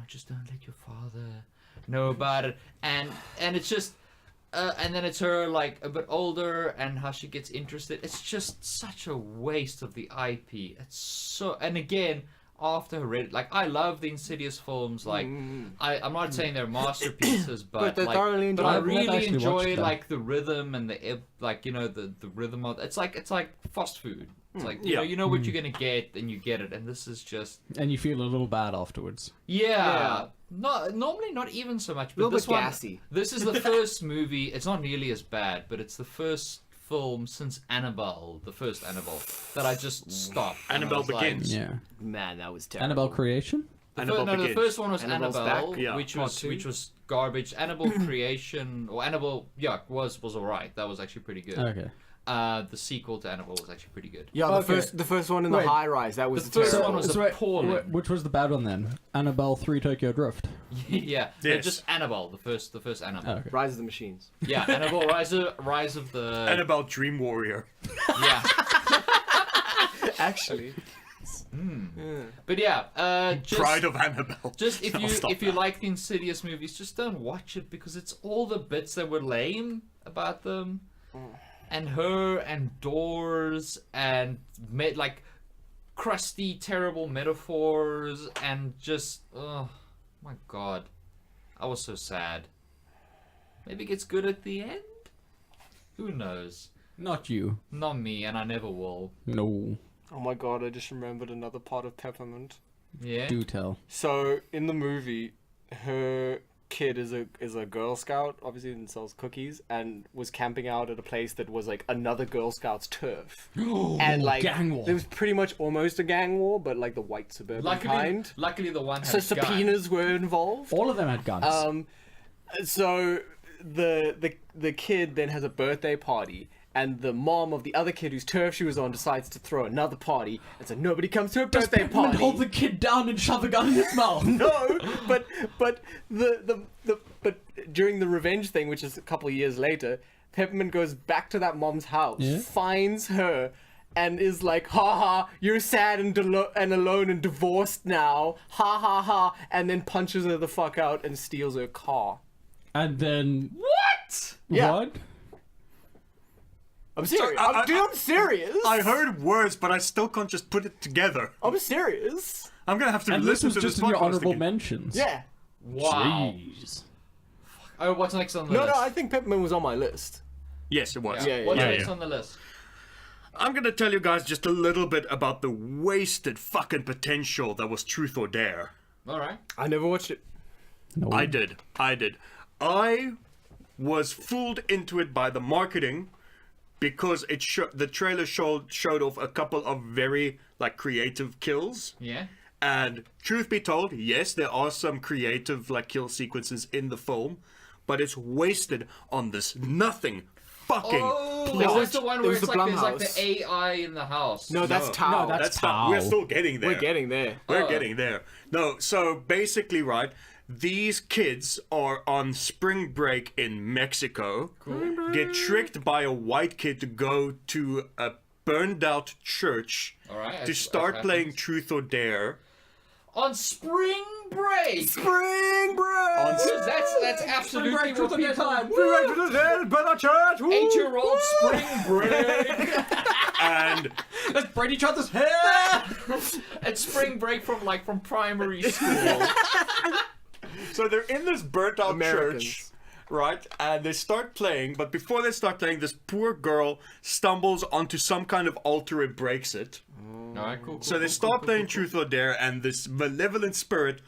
just don't let your father know about it, and it's just. And then it's her like a bit older and how she gets interested. It's just such a waste of the IP. It's so, and again, after I read it, like I love the Insidious films. Like I'm not saying they're masterpieces, but they're like, thoroughly but I enjoyable. I've really actually enjoy watched them. like the rhythm and the rhythm of it's like fast food. It's like you know what you're gonna get and you get it, and this is just And you feel a little bad afterwards. yeah. Normally not even so much, but Little this bit one, gassy. this is the first movie. It's not nearly as bad, but it's the first film since Annabelle, the first Annabelle, that I just stopped. and I Annabelle was like- Begins. Yeah. Man, that was terrible. Annabelle Creation? Annabelle the Begins. first one was Annabelle's Annabelle, back, yeah. which Part was two. garbage. Annabelle Creation or Annabelle, was alright. That was actually pretty good. Okay. The sequel to Annabelle was actually pretty good. Yeah, Okay. the first one in the Wait. high rise. That was The first terrible. one was appalling. which was the bad one then? Annabelle 3 Tokyo Drift. Yeah, Yes. just Annabelle, the first Annabelle. Oh, okay. Rise of the Machines. Yeah, Annabelle Rise of the Annabelle Dream Warrior. yeah. Actually. But yeah, just, Pride of Annabelle. just if No, you stop if you like the Insidious movies, just don't watch it because it's all the bits that were lame about them, and her and doors and like crusty, terrible metaphors and just oh my god, I was so sad. Maybe it gets good at the end. Who knows? Not you. Not me, and I never will. No. Oh my god, I just remembered another part of Peppermint. Yeah. Do tell. So in the movie, her kid is a Girl Scout, obviously, and sells cookies, and was camping out at a place that was like another Girl Scouts turf. And like gang war. there was pretty much almost a gang war, but like the white suburban kind. Luckily, the one So had guns. subpoenas were involved. All of them had guns. So the kid then has a birthday party, and the mom of the other kid whose turf she was on decides to throw another party, and so nobody comes to her Does birthday Peppermint party. hold the kid down and shove a gun in his mouth? No, but during the revenge thing, which is a couple of years later, Peppermint goes back to that mom's house, Yeah. finds her, and is like, "Ha ha, you're sad and alone and divorced now, ha ha ha," and then punches her the fuck out and steals her car. And then... What? Yeah. What? I'm serious. I- I'm serious. I heard words, but I still can't just put it together. I'm serious. I'm gonna have to And this listen was to just this in your podcast honorable again. mentions. Yeah. Wow. Jeez. Oh, what's next on the No, list? I think Peppermint was on my list. Yes, it was. Yeah, What's yeah, next yeah. on the list? I'm gonna tell you guys just a little bit about the wasted fucking potential that was Truth or Dare. All right. I never watched it. No. I did. I was fooled into it by the marketing because the trailer showed off a couple of very like creative kills. Yeah. And truth be told, yes, there are some creative like kill sequences in the film, but it's wasted on this nothing fucking Oh, plot. that's the one it where was it's the like there's like Blumhouse. the AI in the house. No, that's Tao. No, that's That's not. We're Tao. still getting there. We're getting there. We're Oh. getting there. No, so basically, right, these kids are on spring break in Mexico, get tricked by a white kid to go to a burned out church All right, to as start playing happens. Truth or Dare. on spring break. Spring break. On That's absolutely break, what truth or dare people. time. Burn our church. Woo. 8-year-old spring break. and Let's braid each other's hair! It's spring break from primary school. so they're in this burnt out Americans. church, right? And they start playing, but before they start playing, this poor girl stumbles onto some kind of altar and breaks it. All right, cool. So they start playing Truth or Dare, and this malevolent spirit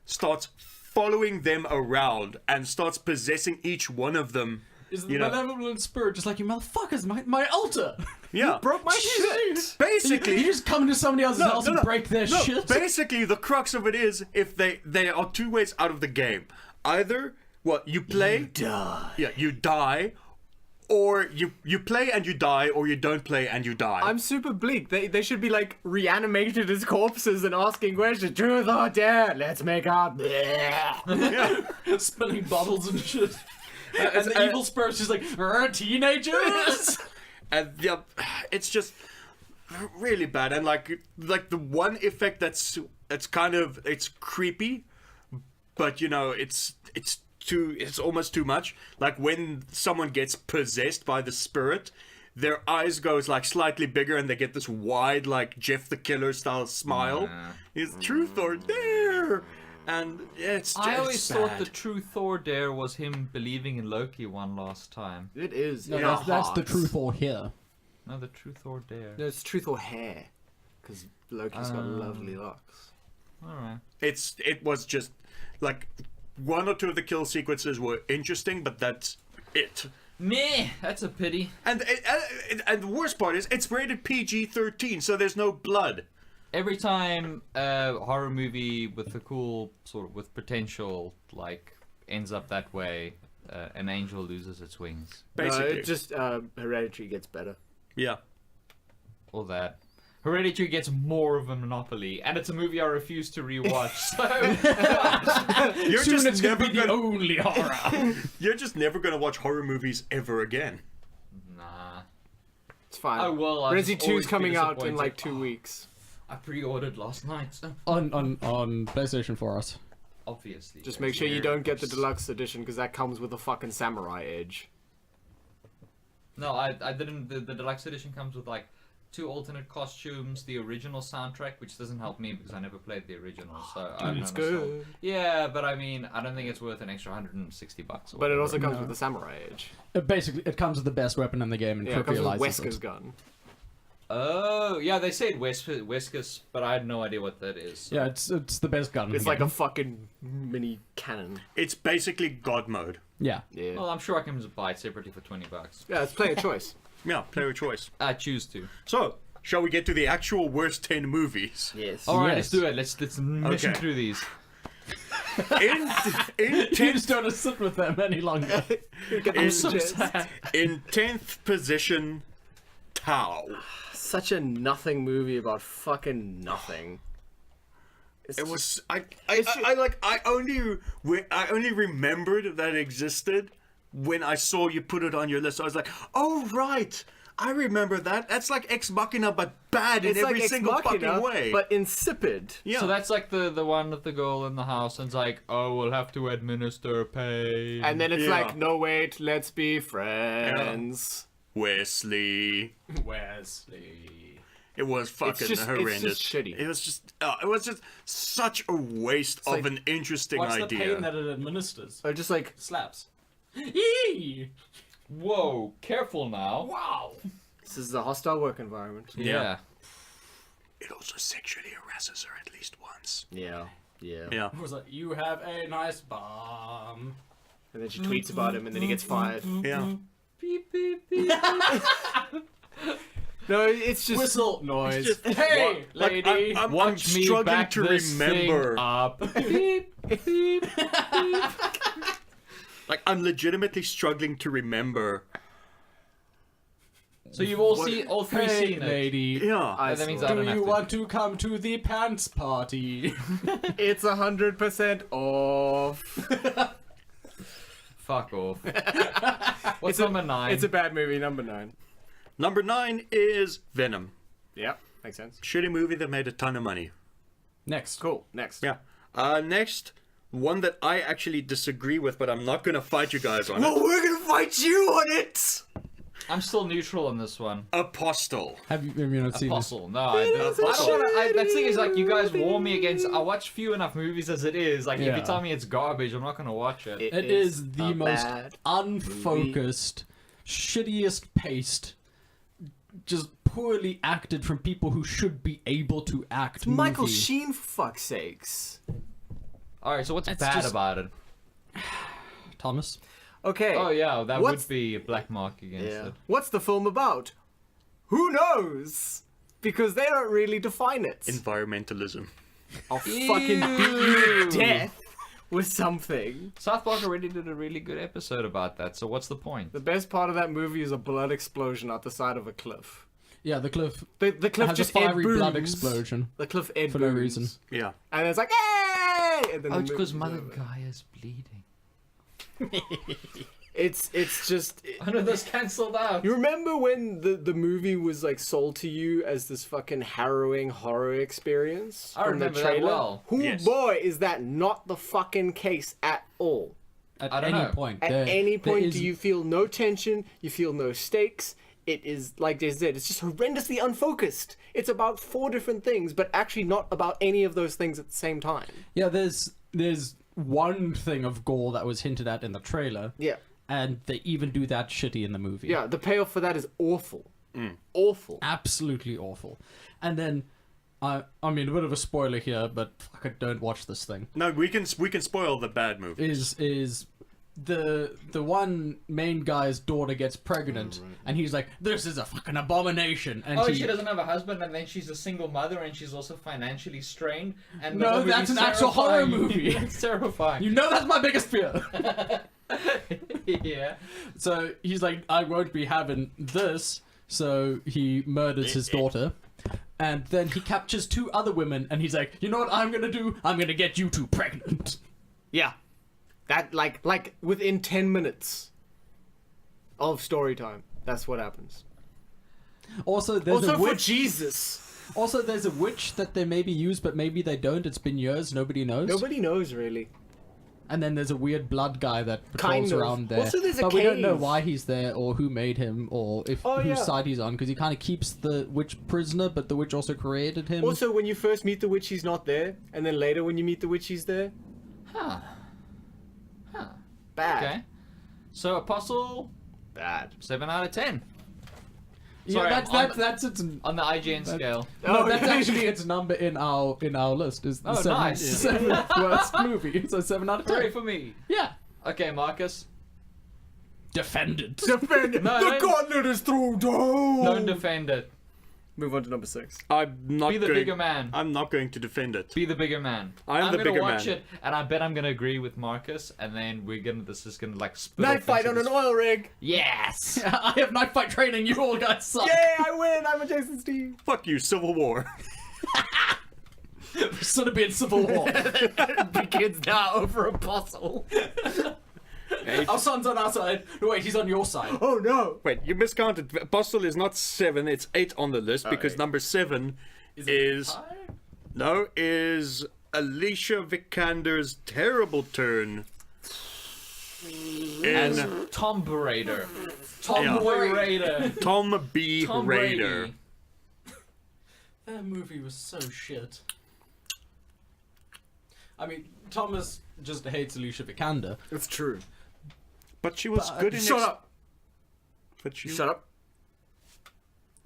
starts following them around and starts possessing each one of them. Is the You know- malevolent spirit just like, you motherfuckers, my altar! Yeah, Broke my shit. You basically. just come into somebody else's house and break their no, shit? Basically, the crux of it is if they are two ways out of the game. Either you play, Die. yeah, you die, or you play and you die, or you don't play and you die. I'm super bleak. They should be like reanimated as corpses and asking questions. Truth or dare? Let's make out. Spilling bottles and shit. And the evil spirit's just like, teenagers! And yeah, it's just really bad. And like the one effect that's kind of it's creepy, but you know it's almost too much. Like when someone gets possessed by the spirit, their eyes goes like slightly bigger and they get this wide like Jeff the Killer style smile. It's truth or dare. And yeah, it's just I always bad. thought the truth or dare was him believing in Loki one last time. It is. No, in that's, our that's the hearts. truth or here. No, the truth or dare. No, it's truth or hair. Because Loki's got lovely locks. Alright. It was just like one or two of the kill sequences were interesting, but that's it. Meh, that's a pity. And the worst part is it's rated PG-13, so there's no blood. Every time a horror movie with a cool sort of with potential like ends up that way, an angel loses its wings. Basically, No, it just Hereditary gets better. yeah. Or that. Hereditary gets more of a monopoly, and it's a movie I refuse to rewatch. So You're Soon just it's gonna never be the gonna. only horror. You're just never gonna watch horror movies ever again. nah. It's fine. Oh, well, I've Resi just 2's always coming been out in disappointed. like 2 weeks. I pre-ordered last night. So on PlayStation 4 us. obviously. Just make sure you don't get the deluxe edition because that comes with a fucking samurai edge. No, I didn't. The deluxe edition comes with like 2 alternate costumes, the original soundtrack, which doesn't help me because I never played the original. So I don't It's know. good. Yeah, but I mean, I don't think it's worth an extra $160. Or But it whatever. also comes with the samurai edge. Basically, it comes with the best weapon in the game and Yeah, it comes with trivializes Wesker's it. gun. Oh, yeah, they said Weskus, but I had no idea what that is. So. Yeah, it's the best gun. in It's the like game. a fucking mini cannon. It's basically God mode. Yeah. Yeah. Well, I'm sure I can just buy it separately for $20. Yeah, it's player choice. Yeah, player choice. I choose to. So, shall we get to the actual worst 10 movies? Yes. All right, Yes. let's do it. Let's mission Okay. through these. In You 10th, just don't sit with them any longer. in, So sad. in 10th position, Tau. Such a nothing movie about fucking nothing. It's It just- was It's I only remembered that it existed when I saw you put it on your list. I was like, oh right, I remember that. That's like Ex Machina, but bad in it's every like single Ex Machina, fucking way. but insipid. yeah, So that's like the one with the girl in the house, and it's like, oh, we'll have to administer pain. And then it's Yeah. like, no wait, let's be friends. Wesley. Wesley. It was fucking horrendous. It's just shitty. It was just such a waste of like, an interesting What's the idea. pain that it administers? Or just like, Slaps. Eee! Whoa, careful now. Wow. this is a hostile work environment. Yeah. It also sexually harasses her at least once. Yeah. Yeah. Yeah. It was like, you have a nice bum. And then she tweets about him and then he gets fired. Yeah. Beep, beep, beep. No, it's just... Whistle noise. just- Hey, Like, lady. I'm Watch me struggling back to this remember. thing up. Beep, beep. Like, I'm legitimately struggling to remember. So you've all seen all 3 Hey, seen it. lady. Yeah. I That means saw I it. don't Do have you to. want to come to the pants party? It's 100% off. Fuck off. What's It's a- number 9? It's a bad movie, number 9. Number 9 is Venom. Yeah, makes sense. Shitty movie that made a ton of money. Next. Cool, next. Yeah. Next, one that I actually disagree with, but I'm not gonna fight you guys on Well, it. we're gonna fight you on it! I'm still neutral on this one. Apostle. Have you not seen this? Apostle. No, I don't want to. That thing is like, you guys warn me against. I watch few enough movies as it is. Like, if Yeah. you tell me it's garbage, I'm not going to watch it. It is the a most bad unfocused, shittiest paced, just poorly acted from people who should be able to act. Michael movie. Sheen, for fuck's sakes. Alright, so what's It's bad just- about it? Thomas. Okay. Oh, yeah, that What's- would be a black mark against Yeah. it. What's the film about? Who knows? Because they don't really define it. Environmentalism. I'll fucking beat you to death with something. South Park already did a really good episode about that, so what's the point? The best part of that movie is a blood explosion at the side of a cliff. Yeah, the cliff The cliff has just a fiery Ed blood booms. explosion. The cliff Ed For no booms. reason. Yeah. And it's like, hey! And then Oh, the it's because movie's Mother over. Gaia's bleeding. It's just. I know this cancelled out. You remember when the movie was like sold to you as this fucking harrowing horror experience? I from the remember that trailer? well. Oh Yes. boy, is that not the fucking case at all. At I don't any know. point. At there- any there point is- do you feel no tension, you feel no stakes. It is, like they said, it's just horrendously unfocused. It's about 4 different things, but actually not about any of those things at the same time. Yeah, there's one thing of gore that was hinted at in the trailer. Yeah. And they even do that shitty in the movie. Yeah, the payoff for that is awful. Awful. Absolutely awful. And then, I mean, a bit of a spoiler here, but fuck it, don't watch this thing. No, we can spoil the bad movie. Is the one main guy's daughter gets pregnant, and he's like, "This is a fucking abomination." And Oh, she doesn't have a husband, and then she's a single mother, and she's also financially strained. And No, the movie's that's an actual horror terrifying. movie. It's terrifying. You know that's my biggest fear. Yeah. So he's like, I won't be having this. So he murders his daughter. And then he captures 2 other women. And he's like, you know what I'm going to do? I'm going to get you 2 pregnant. Yeah. That, like within 10 minutes of story time, that's what happens. Also, there's Also a for witch. Jesus. Also, there's a witch that they maybe use, but maybe they don't. It's been years. Nobody knows. Nobody knows, really. And then there's a weird blood guy that Kind patrols of. around there. Also, there's a but we don't know cave. why he's there or who made him or if Oh, whose yeah. side he's on because he kind of keeps the witch prisoner, but the witch also created him. Also, when you first meet the witch, he's not there. And then later, when you meet the witch, he's there. Huh. Bad. Okay. So Apostle, Bad. 7 out of 10 yeah, sorry, that's its. on the IGN scale. No, that's actually its number in our list. Is the Oh, nice. seventh worst movie. So 7 out of 10. Hooray for me. Yeah. Okay, Marcus. Defendant. Defend it. No, The don't- gauntlet is thrown down. Don't defend it. Move on to number 6. I'm not Be the going, bigger man. I'm not going to defend it. Be the bigger man. I am I'm the gonna bigger watch man. it, and I bet I'm gonna agree with Marcus, and then this is gonna like split Night off fight into on an this- oil rig. Yes. I have night fight training. You all guys suck. Yay, I win. I'm a Jason Steve. Fuck you, Civil War. Should have been Civil War. Begins now over Apostle. Our son's on our side. No, wait, he's on your side. Oh no. Wait, you miscounted. Apostle is not 7, it's 8 on the list because Alright. number 7 is Alicia Vikander's terrible turn As in Tomb Raider. Yeah. Tomboy Raider. Tom B. Tom Raider. Brady. That movie was so shit. I mean, Thomas just hates Alicia Vikander. It's true. But she was But- good in Shut up. But she... Shut up.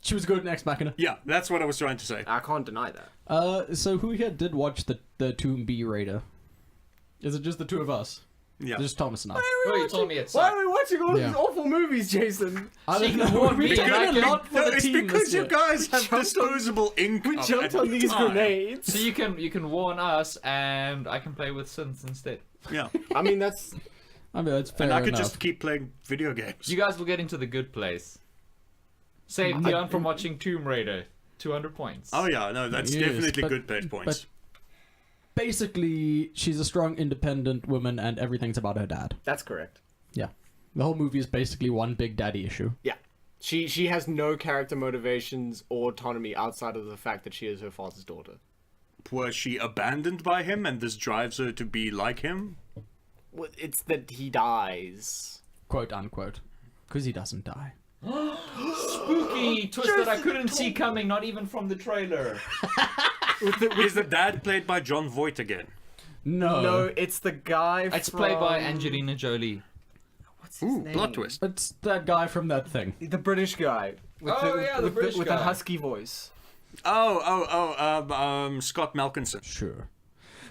She was good in Ex Machina. Yeah, that's what I was trying to say. I can't deny that. So who here did watch the Tomb B Raider? Is it just the 2 of us? Yeah. Just Thomas and I. Oh, you told me it Why sucked. are we watching all Yeah. these awful movies, Jason? I She don't can know. warn We me, did and I a can- lot for No, the it's team because this you year. guys have jumped on- disposable income. We jumped at on these time. grenades. So you can warn us, and I can play with synths instead. Yeah. I mean, that's... I mean, that's fair And I could enough. just keep playing video games. You guys will get into the good place. Save Dion from watching Tomb Raider. 200 points. Oh yeah, no, that's Yes, definitely but- good page points. but basically, she's a strong, independent woman, and everything's about her dad. That's correct. Yeah. The whole movie is basically one big daddy issue. Yeah. She has no character motivations or autonomy outside of the fact that she is her father's daughter. Was she abandoned by him and this drives her to be like him? Well, it's that he dies. Quote unquote. Because he doesn't die. Spooky twist that I couldn't see coming, not even from the trailer. Is the dad played by John Voight again? No. No, it's the guy It's played by from- Angelina Jolie. What's his Ooh, name? plot twist. It's that guy from that thing. The British guy. With Oh, yeah, the British with guy. the husky voice. Scott Malkinson. Sure.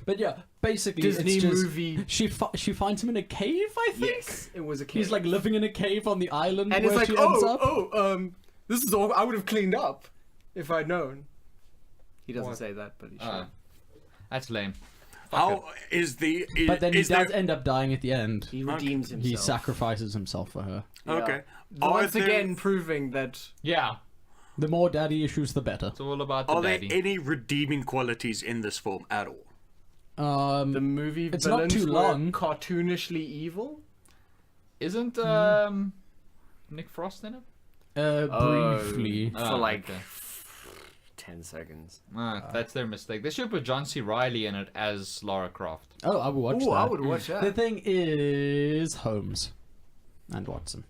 But yeah, basically, Disney it's just, movie. She finds him in a cave, I think. Yes, it was a kid. He's like living in a cave on the island and where it's like, she ends up. this is all. I would have cleaned up if I'd known. He doesn't What? say that, but he should. That's lame. How is the? But then he is does there, end up dying at the end. He redeems himself. He sacrifices himself for her. okay? Once there- again, proving that Yeah. The more daddy issues, the better. It's all about the Are there daddy. any redeeming qualities in this film at all? the movie It's not villains too were long. cartoonishly evil. Isn't Nick Frost in it? Briefly. For like okay. 10 seconds. That's their mistake. They should put John C. Reilly in it as Lara Croft. Oh, I would watch Ooh, that. I would watch that. The thing is Holmes and Watson.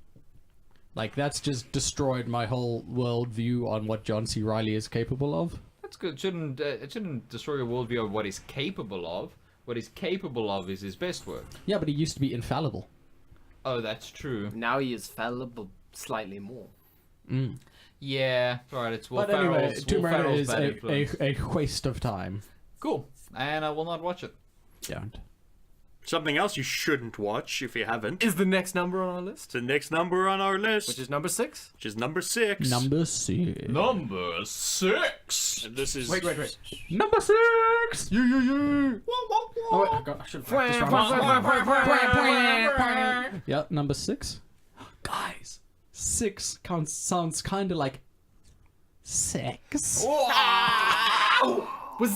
Like, that's just destroyed my whole worldview on what John C. Reilly is capable of. That's good. It shouldn't destroy your worldview of what he's capable of. What he's capable of is his best work. Yeah, but he used to be infallible. Oh, that's true. Now he is fallible slightly more. Yeah, right. It's Will But anyway, Ferrell's, Tomb Will Raider Ferrell's is bad influence. a waste of time. Cool. And I will not watch it. Don't. Something else you shouldn't watch if you haven't. Is the next number on our list? The next number on our list, Which is number 6? number 6. Number 6. Number 6. And this is Wait. Number 6! Oh, wait, I should have practiced. Yeah, number 6. Guys, 6 sounds kind of like sex.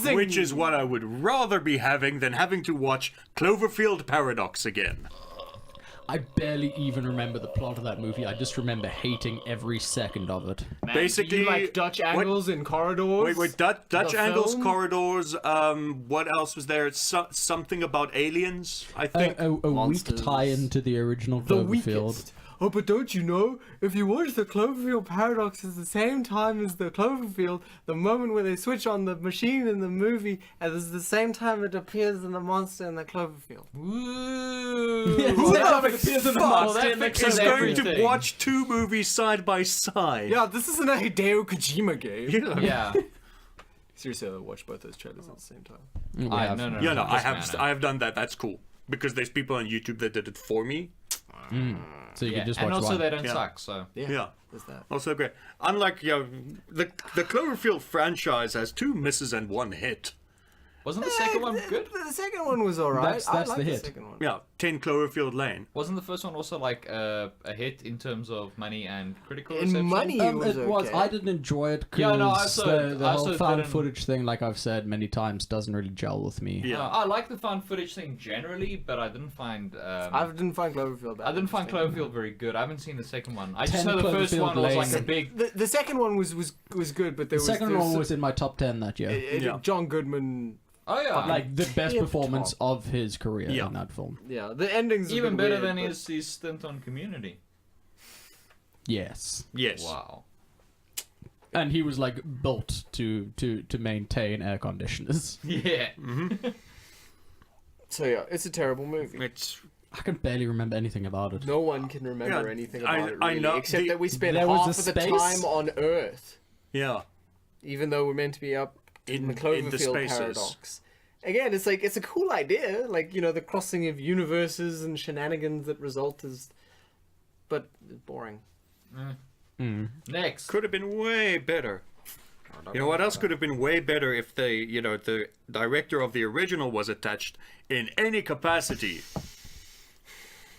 which is what I would rather be having than having to watch Cloverfield Paradox again. I barely even remember the plot of that movie. I just remember hating every second of it. Basically, You like Dutch angles in corridors? Wait, Dutch The angles, film? corridors. What else was there? Something about aliens, I think. A weak Monsters. tie-in to the original The Cloverfield. weakest. Oh, but don't you know, if you watch the Cloverfield Paradox at the same time as the Cloverfield, the moment where they switch on the machine in the movie, and it's the same time it appears in the monster in the Cloverfield. Woo! Who the appears in the fuck monster that in the fixes is Cloverfield? going to everything. watch two movies side by side. Yeah, this isn't a Hideo Kojima game. Yeah. Yeah. Seriously, I watched both those trailers at the same time. We I, have- no, no, Yeah, no, no, I just have manner. I have done that. That's cool because there's people on YouTube that did it for me. So you Yeah, can just watch and also one. they don't Yeah. suck, so. Yeah. There's that. Also great. Unlike the Cloverfield franchise has 2 misses and 1 hit. Wasn't the second one good? The second one was alright. That's I the like hit. second one. Yeah, 10 Cloverfield Lane. Wasn't the first one also like a hit in terms of money and critical In reception? money, It was was. okay. I didn't enjoy it because Yeah, no, I also- the I whole also found didn't- footage thing, like I've said many times, doesn't really gel with me. Yeah. I like the found footage thing generally, but I didn't find. I didn't find Cloverfield that I didn't find interesting. Cloverfield very good. I haven't seen the second one. I just 10 know the first Cloverfield one was like a Lane. big. The second one was good, but there The second there one was in my top 10 that year. Yeah. John Goodman. Oh yeah, Like the best Tip performance top. of his career Yeah. in that film. Yeah, the ending's a even bit better weird, than but- his stint on Community. Yes. Yes. Wow. And he was like built to maintain air conditioners. Yeah. So yeah, it's a terrible movie. It's I can barely remember anything about it. No one can remember Yeah, anything I- about it I really, know except the- that we spent there was half a of the space? time on Earth, yeah. even though we're meant to be up in the In the Cloverfield spaces. paradox. Again, it's like it's a cool idea, like the crossing of universes and shenanigans that result is, but it's boring. Next. Could have been way better. You know what else could have been way better if the director of the original was attached in any capacity?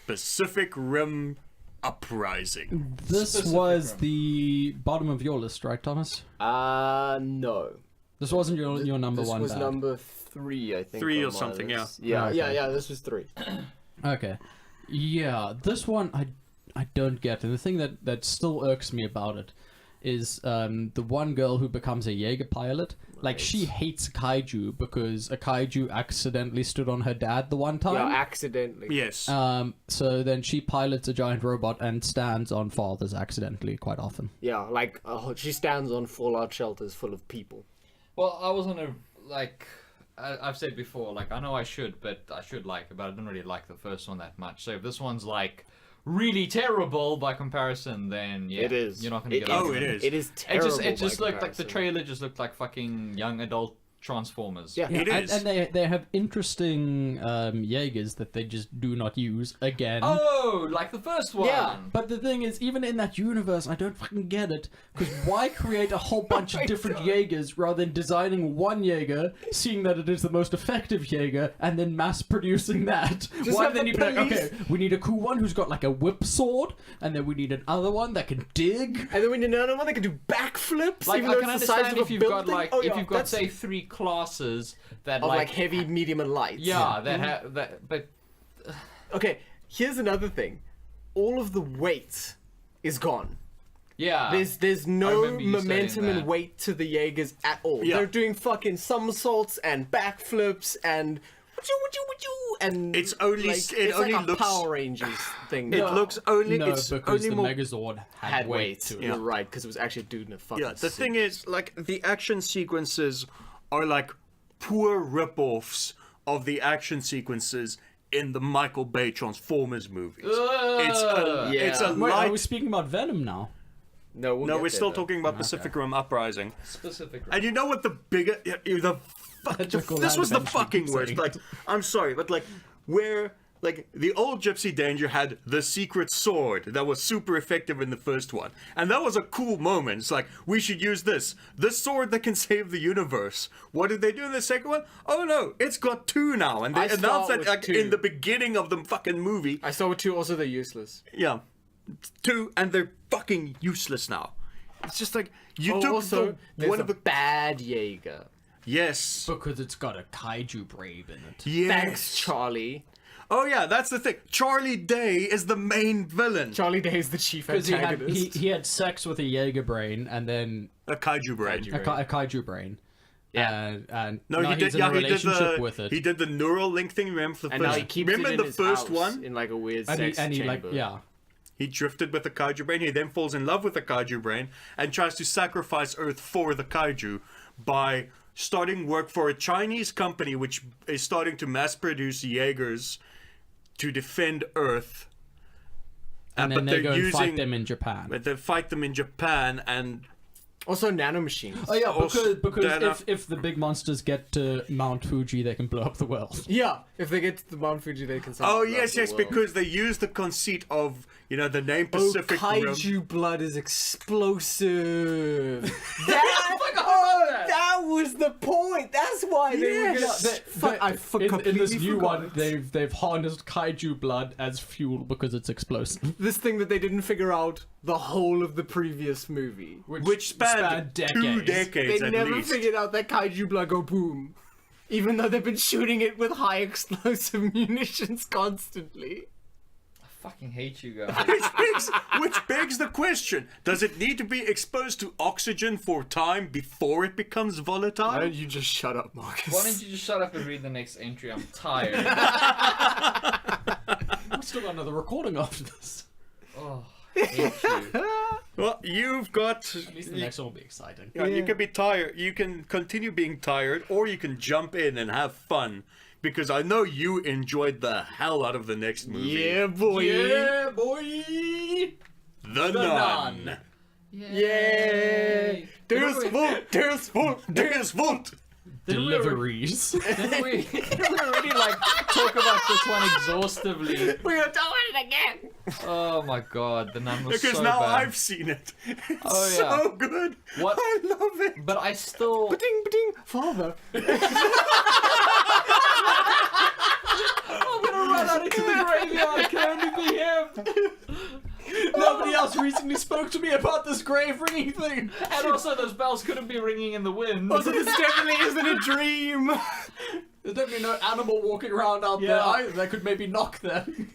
Pacific Rim Uprising. This Specific was room. the bottom of your list, right, Thomas? No. This wasn't your number This one. was bad. number 3, I think. 3 on or my something, list. yeah. Yeah, Okay. yeah, this was 3. Okay. Yeah, this one I don't get, and the thing that still irks me about it is the one girl who becomes a Jaeger pilot. Like, she hates kaiju because a kaiju accidentally stood on her dad the one Yeah, time. accidentally. Yes. So then she pilots a giant robot and stands on fathers accidentally quite often. Yeah, like she stands on fallout shelters full of people. Well, I was on a like. I've said before, like I know I should, but I should like it, but I didn't really like the first one that much. So if this one's like really terrible by comparison, then yeah, It is. You're not gonna get. Oh, over it it. is. It is terrible. It just by looked like the comparison. trailer just looked like fucking young adult Transformers. Yeah. It is. And they have interesting Jaegers that they just do not use again. Oh, like the first one. Yeah. But the thing is, even in that universe, I don't fucking get it. Because why create a whole bunch of different Jaegers rather than designing one Jaeger, seeing that it is the most effective Jaeger, and then mass producing that? Why have then the you be like, police- okay, we need a cool one who's got like a whip sword, and then we need another one that can dig. And then we need another one that can do backflips, Like, even I though can it's the size understand of if a you've got building. like Oh, if yeah, you've got that's- say 3 classes that of like heavy, medium, and light. yeah, that have that, but Okay, here's another thing. All of the weight is gone. yeah, There's I no remember you momentum saying and that. weight to the Jaegers at all. Yeah. They're doing fucking somersaults and backflips and and It's only- like, it it's only like a looks- Power Rangers thing. It looks only. No, it's because only the more. Megazord had weight. to it. You're right, because it was actually a dude in a fucking Yeah, the suit. thing is, like, the action sequences are like poor rip-offs of the action sequences in the Michael Bay Transformers movies. It's a, Yeah. it's a Wait, are we light. speaking about Venom now? No, we'll No, get we're there, still though. talking about Pacific Rim Uprising. specifically. And you know what the bigger, this was the fucking worst. Like, I'm sorry, but like, where like the old Gypsy Danger had the secret sword that was super effective in the first one, and that was a cool moment. It's like we should use this sword that can save the universe. What did they do in the second one? Oh no, it's got 2 now, and they I announced start that with like, 2. in the beginning of the fucking movie. I saw with 2 also they're useless. Yeah, 2, and they're fucking useless now. It's just like you took Also, the, there's one a of the bad Jaeger. yes. Because it's got a kaiju brave in it. Yes. Thanks, Charlie. Oh yeah, that's the thing. Charlie Day is the main villain. Charlie Day is the chief Because antagonist. he had sex with a Jaeger brain and then A kaiju brain. a kaiju brain. Yeah. And No, now he did. he's in Yeah, a he did relationship the. with it. He did the neural link thing. Remember the and first? now he keeps remember it in the his first house one? in like a weird and sex he like chamber. yeah. He drifted with the kaiju brain. He then falls in love with the kaiju brain and tries to sacrifice Earth for the kaiju by starting work for a Chinese company which is starting to mass produce Jaegers to defend Earth. And then but they they're go and fight using. them in Japan. But they fight them in Japan, and Also nanomachines. Oh yeah, Also, because then, if the big monsters get to Mount Fuji, they can blow up the world. Yeah, if they get to the Mount Fuji, they can. oh yes, because they use the conceit of the name Pacific Rim. kaiju blood is explosive. that was the point. That's why they were gonna. In this new one, they've harnessed kaiju blood as fuel because it's explosive. This thing that they didn't figure out the whole of the previous movie. Which spanned 2 decades They at never least. figured out that kaiju blood go boom. Even though they've been shooting it with high explosive munitions constantly. I fucking hate you guys. Which begs the question: does it need to be exposed to oxygen for time before it becomes volatile? Why don't you just shut up, Marcus? Why don't you just shut up and read the next entry? I'm tired. We've still got another recording after this. Oh, I hate you. Well, you've got. At least the next one will be exciting. You can be tired. You can continue being tired, or you can jump in and have fun. Because I know you enjoyed the hell out of the next movie. Yeah, boy. Yeah, boy. The Nun. Yay! There's Volt. Deliveries. Didn't we already talk about this one exhaustively? We're gonna do it again. Oh my god, the Nun was Because so now bad. I've seen it. It's Oh, yeah. so good. What? I love it. But I still. Ba-ding, ba-ding, father. I'm gonna run out into the graveyard. It can only be him. Nobody else recently spoke to me about this grave ringing thing. And also, those bells couldn't be ringing in the wind. Also, this definitely isn't a dream. There's definitely no animal walking around out there either that could maybe knock them.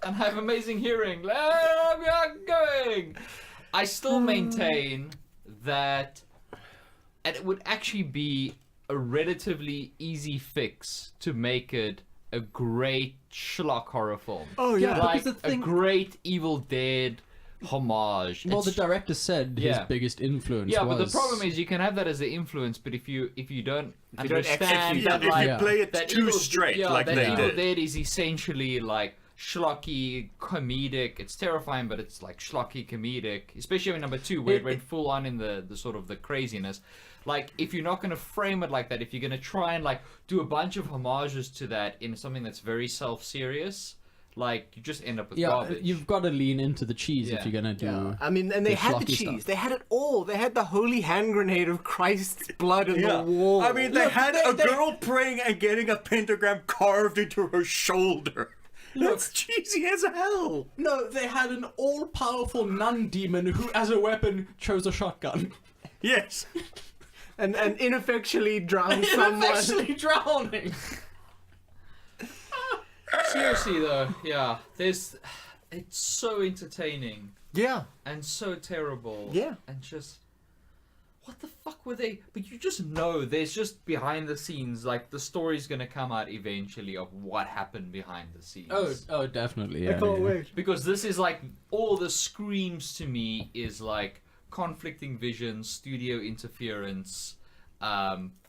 And have amazing hearing. We are going. I still maintain that it would actually be a relatively easy fix to make it a great schlock horror film. Oh yeah. Like because the a thing- great Evil Dead homage. Well, the It's- director said his Yeah. biggest influence yeah, was... but the problem is you can have that as the influence, but if you don't you don't understand execute that, If you like, play it that too Evil- straight yeah, like that they Evil did. Dead is essentially like schlocky, comedic. It's terrifying, but it's like schlocky, comedic. Especially in number 2, where it went full on in the sort of the craziness. Like, if you're not going to frame it like that, if you're going to try and like do a bunch of homages to that in something that's very self-serious, like, you just end up with garbage. You've got to lean into the cheese if Yeah. you're gonna do. Yeah. I mean, and they had the schlocky cheese. stuff. They had it all. They had the holy hand grenade of Christ's blood in Yeah. the wall. I mean, they had a girl praying and getting a pentagram carved into her shoulder. That's cheesy as hell. No, they had an all-powerful nun demon who, as a weapon, chose a shotgun. Yes. and ineffectually drowned someone. Actually drowning. Seriously though, yeah, it's so entertaining Yeah. and so terrible. Yeah. And just, what the fuck were they? But you just know there's just behind the scenes, like the story's gonna come out eventually of what happened behind the scenes. Oh, definitely. Yeah, I can't yeah. wait. Because this is like, all the screams to me is like conflicting visions, studio interference,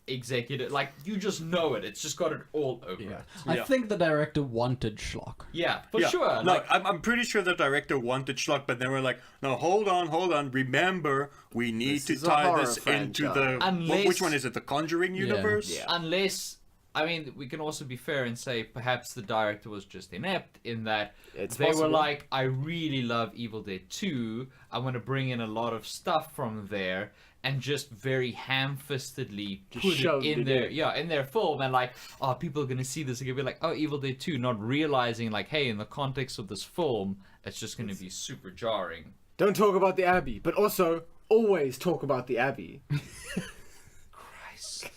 executive, like, you just know it. It's just got it all over Yeah. it. I Yeah. think the director wanted schlock. Yeah, for Yeah. sure. No, Like, I'm pretty sure the director wanted schlock, but they were like, no, hold on. Remember, we need This to is a tie horror this into the... Unless- which one is it? The Conjuring universe? Yeah. unless, I mean, we can also be fair and say perhaps the director was just inept in that It's they possible. were like, I really love Evil Dead 2. I want to bring in a lot of stuff from there and just very ham-fistedly put it shoved in it their in. in their film, and like, oh, people are gonna see this and gonna be like, oh, Evil Dead 2, not realizing like, hey, in the context of this film, it's just gonna be super jarring. Don't talk about the Abbey, but also always talk about the Abbey. Christ.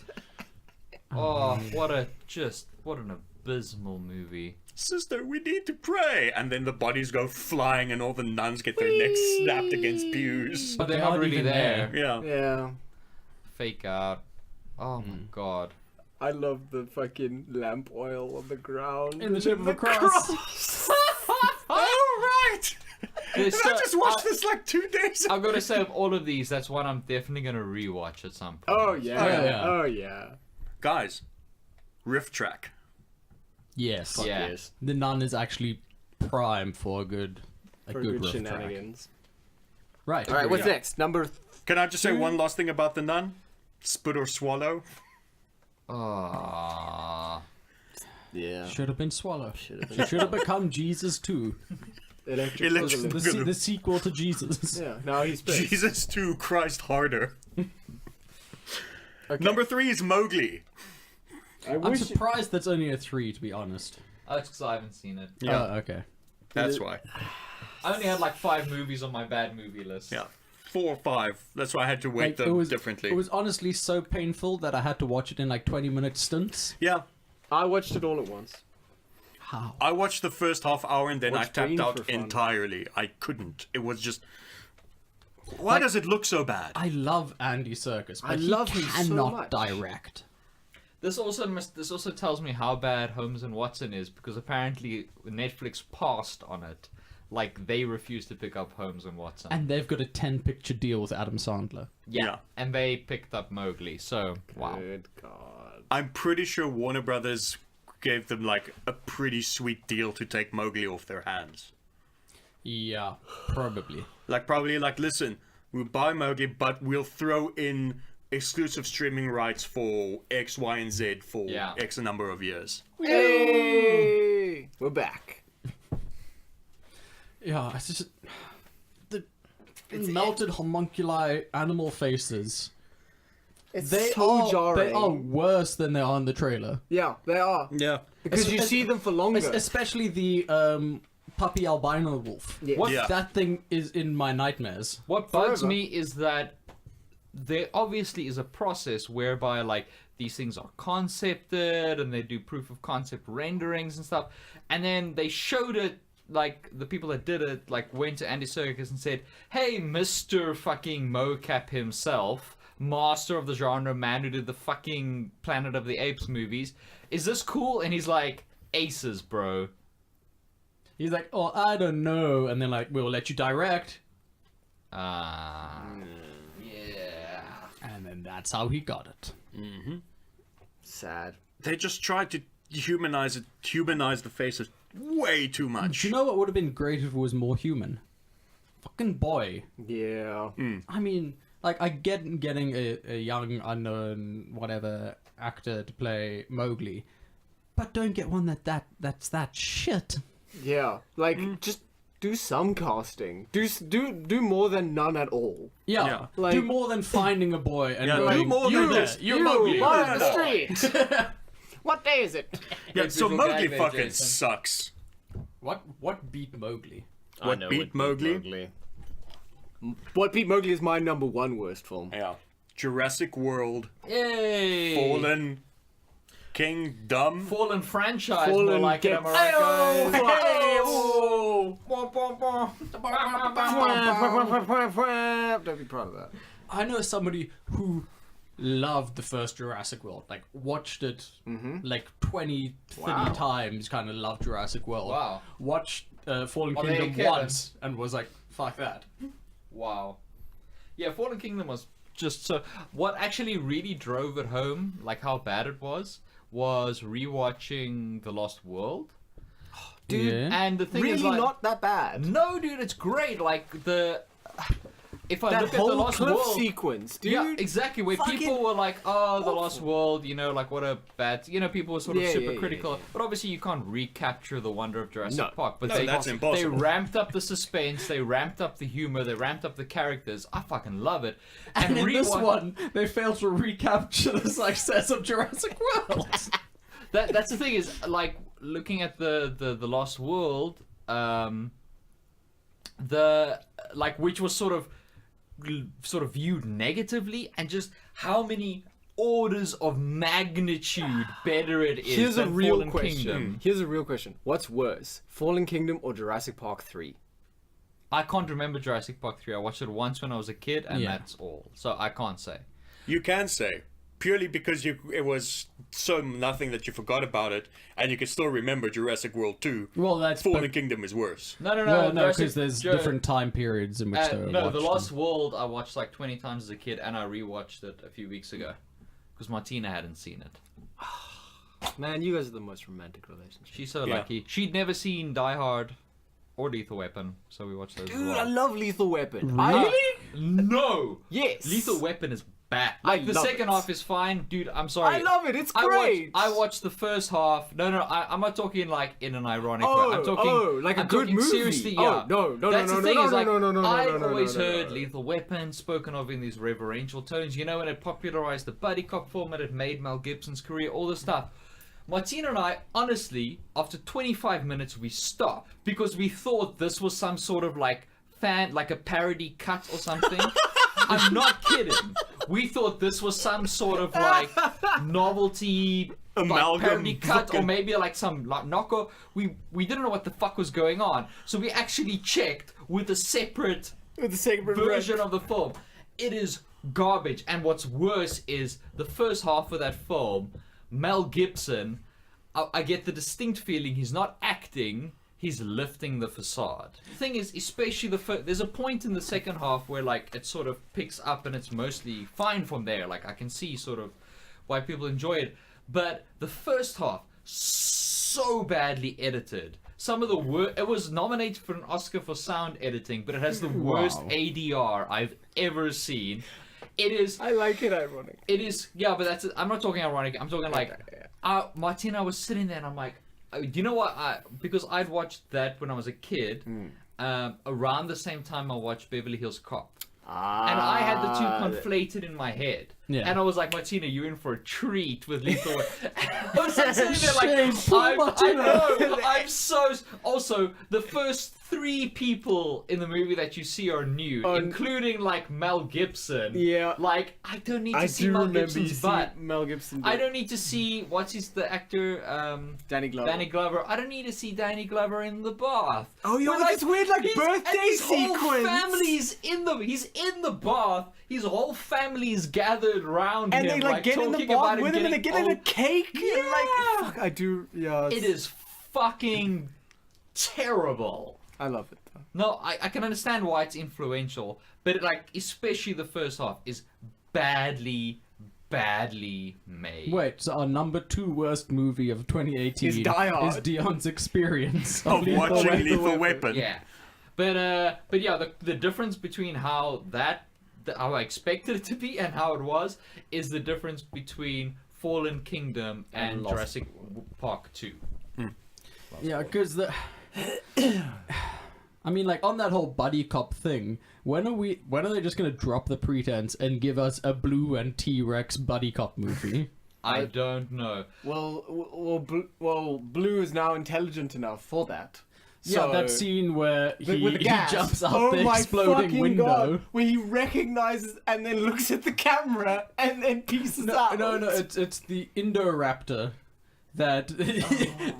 Oh, what an abysmal movie. Sister, we need to pray. And then the bodies go flying and all the nuns get their necks snapped against pews. But they're They not aren't really even there. Yeah. Yeah. Fake out. Oh my god. I love the fucking lamp oil on the ground. In the shape of a cross. Oh, right! There's And I so- just watched this like 2 days ago. I'm gonna say of all of these, that's one I'm definitely gonna rewatch at some point. Oh yeah. Oh, yeah. Oh yeah. Guys, riff track. Yes. Yeah. Yes. The nun is actually prime for a good For good good riff track. shenanigans. Right. All right. What's Yeah. next? Number. Can I just say one last thing about the nun? Spit or swallow? Ah. Yeah. Should have been Swallow. Should have She should have become Jesus too. Electric. Electric- Boogaloo. The sequel to Jesus. Yeah. Now he's space. Jesus to Christ harder. Okay. Number 3 is Mowgli. I I'm wish. surprised that's only a 3, to be honest. Oh, it's because I haven't seen it. Yeah. Oh, okay. That's why. I only had like 5 movies on my bad movie list. Yeah. 4 or 5. That's why I had to weight Like, them differently. It was honestly so painful that I had to watch it in like 20-minute stunts. Yeah. I watched it all at once. How? I watched the first half hour and then I Watch tapped Green out for fun. entirely. I couldn't. It was just... Why Like- does it look so bad? I love Andy Serkis, but I he love him so cannot much. direct. This also tells me how bad Holmes and Watson is, because apparently Netflix passed on it. Like, they refused to pick up Holmes and Watson. And they've got a 10-picture deal with Adam Sandler. Yeah. And they picked up Mowgli, so wow. Good God. I'm pretty sure Warner Brothers gave them like a pretty sweet deal to take Mowgli off their hands. Yeah, probably. Like probably like, listen, we'll buy Mowgli, but we'll throw in exclusive streaming rights for X, Y, and Z for Yeah. X number of years. Hey, we're back. Yeah, it's just the melted homunculi animal faces. It's They so are jarring. they are worse than they are in the trailer. Yeah, they are. Yeah. Because you see them for longer. Especially the puppy albino wolf. Yeah. What Yeah. That thing is in my nightmares. What bugs Forever. me is that there obviously is a process whereby like these things are concepted and they do proof of concept renderings and stuff, and then they showed it, like the people that did it like went to Andy Serkis and said, hey, Mr. fucking mocap himself, master of the genre, man who did the fucking Planet of the Apes movies, is this cool? And he's like, aces, bro. He's like, oh, I don't know, and then like, we'll let you direct, Yeah. and then that's how he got it. Sad. They just tried to humanize the faces way too much. Do you know what would have been great if it was more human? Fucking boy. Yeah. I mean, like, I get getting a young, unknown, whatever actor to play Mowgli, but don't get one that's that shit. Yeah. Like, just do some casting. Do more than none at all. Yeah, Yeah. do Like- more than finding a boy and Yeah, going, do more you're than there, this. you're Mowgli. boy on the street. What day is it? Yeah, so Beautiful Mowgli guy, fucking Jason. sucks. What beat Mowgli? What beat Mowgli? What beat Mowgli is my number one worst film. Yeah. Jurassic World, Yay! Fallen Kingdom. Fallen franchise, Fallen more like it, get- am I right, guys? Hey, Whoa! Bum, bum, bum. Don't be proud of that. I know somebody who loved the first Jurassic World, like watched it like 20, 30 Wow. times, kind of loved Jurassic World. Wow. Watched Fallen Oh, there you Kingdom go. once and was like, fuck that. Wow. Yeah, Fallen Kingdom was just so. What actually really drove it home, like how bad it was rewatching The Lost World. Dude, Yeah. And the thing really is, like, not that bad. no, dude, it's great. Like if I That look at The whole Lost cliff World, sequence, dude. yeah, exactly. Where fucking people were like, "Oh, The awful. Lost World," you know, like what a bad. You know, people were sort of Yeah, super yeah, critical. yeah. But obviously, you can't recapture the wonder of Jurassic No. Park. But No, they that's impossible. They ramped up the suspense. They ramped up the humor. They ramped up the characters. I fucking love it. And in this rewatch- one, they failed to recapture the success of Jurassic World. that's the thing is like looking at the Lost World, the like which was sort of viewed negatively, and just how many orders of magnitude better it is Here's a than real Fallen question. Kingdom. Here's a real question. What's worse, Fallen Kingdom or Jurassic Park 3? I can't remember Jurassic Park 3. I watched it once when I was a kid, and Yeah. that's all. So I can't say. You can say. Purely because it was so nothing that you forgot about it, and you can still remember Jurassic World 2. Well, that's Fallen Kingdom is worse. No, well, no, Jurassic- because there's different time periods in which they were No, watched. The Lost World I watched like 20 times as a kid, and I rewatched it a few weeks ago because Martina hadn't seen it. Man, you guys are the most romantic relationship. She's so Yeah. lucky. She'd never seen Die Hard or Lethal Weapon, so we watched those as Dude, well. I love Lethal Weapon. No! Yes. Lethal Weapon is bad. I Like, the love second it. half is fine. Dude, I'm sorry. I love it. It's I great. watched the first half. No, I'm not talking like in an ironic Oh, way. I'm talking, oh, like a I'm good talking movie. Seriously, Oh, yeah. no, That's no, the no, thing no, is, no, like, no, no, no, no, I've no, no, always no, no, heard no. Lethal Weapon spoken of in these reverential tones. You know, when it popularized the buddy cop format, it made Mel Gibson's career, all this stuff. Martina and I, honestly, after 25 minutes, we stopped because we thought this was some sort of like a parody cut or something. I'm not kidding. We thought this was some sort of like novelty like, Amalgam parody cut, or fucking- maybe like some like knockoff. We didn't know what the fuck was going on, so we actually checked with a separate With the same version of the film. It is garbage, and what's worse is the first half of that film. Mel Gibson, I get the distinct feeling he's not acting. He's lifting the facade. The thing is, especially there's a point in the second half where like it sort of picks up and it's mostly fine from there. Like I can see sort of why people enjoy it. But the first half, so badly edited. Some of the worst. It was nominated for an Oscar for sound editing, but it has the worst ADR I've ever seen. It is. I like it ironic. It is. Yeah, but that's. I'm not talking ironic. I'm talking like. Martina was sitting there and I'm like, do you know what? Because I'd watched that when I was a kid, around the same time I watched Beverly Hills Cop. And I had the two conflated in my head. Yeah. And I was like, Martina, you're in for a treat with Lethal Weapon. I was like, sitting there like, Shame, poor I Martina. know, I'm so... Also, the first 3 people in the movie that you see are new, including, like, Mel Gibson. Yeah. Like, I don't need to I see do Mel remember you Gibson's see butt. Mel Gibson. I don't need to see, the actor, Danny Glover. Danny Glover. I don't need to see Danny Glover in the bath. Oh, yeah, We're with this weird, like, he's- birthday and his whole sequence. family's he's in the bath. His whole family's gathered around And him, they like get in the talking about bath with him and they get in a getting cake. Yeah. And, like, fuck, I do. Yeah. It is fucking terrible. I love it though. No, I can understand why it's influential, but like especially the first half is badly badly made. Wait, so our number 2 worst movie of 2018 Is Die Hard. is Dion's experience Of watching Lethal Weapon. Weapon. Yeah, but yeah, the difference between how how I expected it to be and how it was is the difference between Fallen Kingdom and Lost. Jurassic Park 2. Yeah, because I mean, like, on that whole buddy cop thing, when are they just gonna drop the pretense and give us a Blue and T-Rex buddy cop movie? I don't know. Well, Blue is now intelligent enough for that. Yeah, So- that scene where With the he gas. jumps out Oh the my exploding fucking window. God, where he recognizes and then looks at the camera and then pieces out. No, it's the Indoraptor that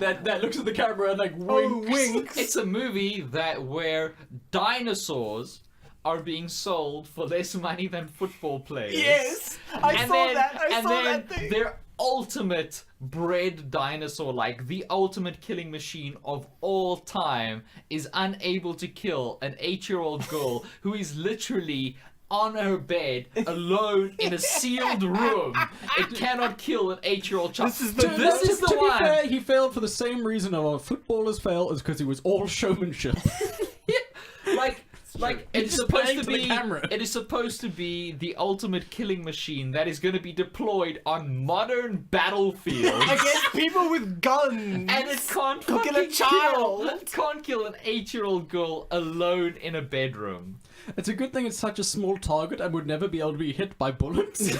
that looks at the camera and like winks. winks. It's a movie where dinosaurs are being sold for less money than football players. Yes, I saw that. I saw that thing. Their ultimate bred dinosaur, like the ultimate killing machine of all time, is unable to kill an 8-year-old girl who is literally on her bed alone in a sealed room. It cannot kill an 8-year-old child. This is the- This is the to one. be fair, he failed for the same reason our footballers fail, is because he was all showmanship. Like it's just supposed playing to to the be. camera. It is supposed to be the ultimate killing machine that is going to be deployed on modern battlefields. Against people with guns. And it can't Kill a fucking child. It can't kill an 8-year-old girl alone in a bedroom. It's a good thing it's such a small target and would never be able to be hit by bullets.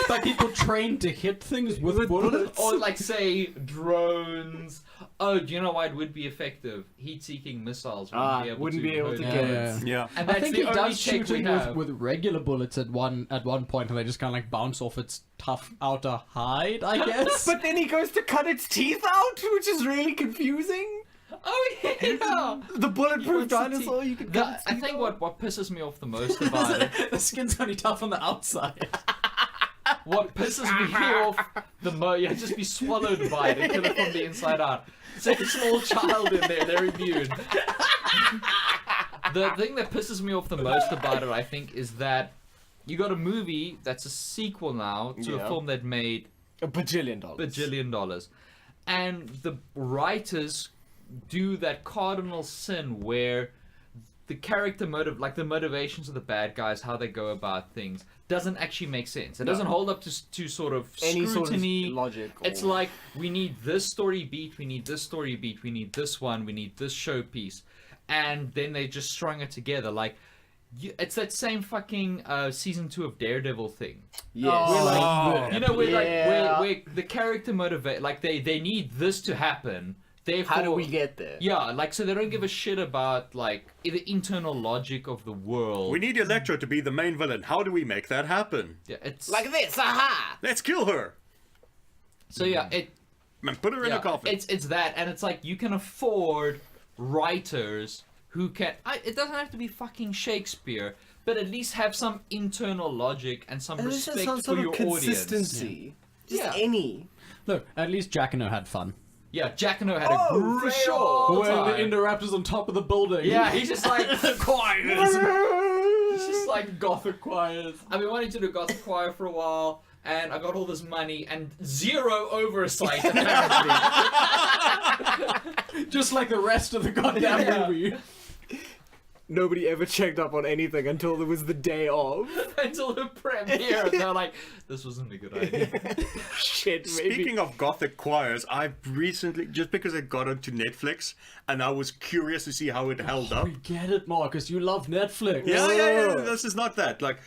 Like people trained to hit things with bullets. Or like say drones. Oh, do you know why it would be effective? Heat-seeking missiles Wouldn't be able to hurt kill it. it. Yeah. And I that's think the he only does check shoot we it have. with regular bullets at one point, and they just kind of like bounce off its tough outer hide, I guess. But then he goes to cut its teeth out, which is really confusing. Oh yeah. The bulletproof What's the dinosaur, teeth? you can cut its I teeth think out. what pisses me off the most about it, The skin's only tough on the outside. what pisses me off the most, yeah, just be swallowed by it and kill it from the inside out. It's like a small child in there, they're immune. The thing that pisses me off the most about it, I think, is that you got a movie that's a sequel now to a Yeah. film that made $1 bajillion. $1 and the writers do that cardinal sin where the character the motivations of the bad guys, how they go about things, doesn't actually make sense. It doesn't hold up to sort of Any scrutiny. sort of logic. It's like, we need this story beat, we need this story beat, we need this one, we need this showpiece, and then they just strung it together. Like, it's that same fucking season 2 of Daredevil thing. Yes. Where, like, you know, where Yeah. where the character motivate, like they need this to happen. Therefore, How do we get there? Yeah, like, so they don't give a shit about like the internal logic of the world. We need Electro to be the main villain. How do we make that happen? Yeah, it's Like this, aha! Let's kill her. so yeah, And put her in a coffin. It's that, and it's like you can afford writers who can. It doesn't have to be fucking Shakespeare, but at least have some internal logic and some And there's just respect some for sort your of consistency. Just Yeah. any. Look, at least Jack and O had fun. audience. Yeah, Jack and O had Oh, a for great sure. old When the time. Indoraptor's on top of the building. Yeah, he's just like choirs. It's just like gothic choirs. I've been wanting to do Gothic Choir for a while, and I got all this money and zero oversight, apparently. Just like the rest of the goddamn Yeah. movie. Nobody ever checked up on anything until there was the day of. Until the premiere, and they're like, this wasn't a good idea. Shit, maybe. Speaking of gothic choirs, I've recently, just because it got onto Netflix, and I was curious to see how it held up. We get it, Marcus. You love Netflix. Yeah. This is not that. Like,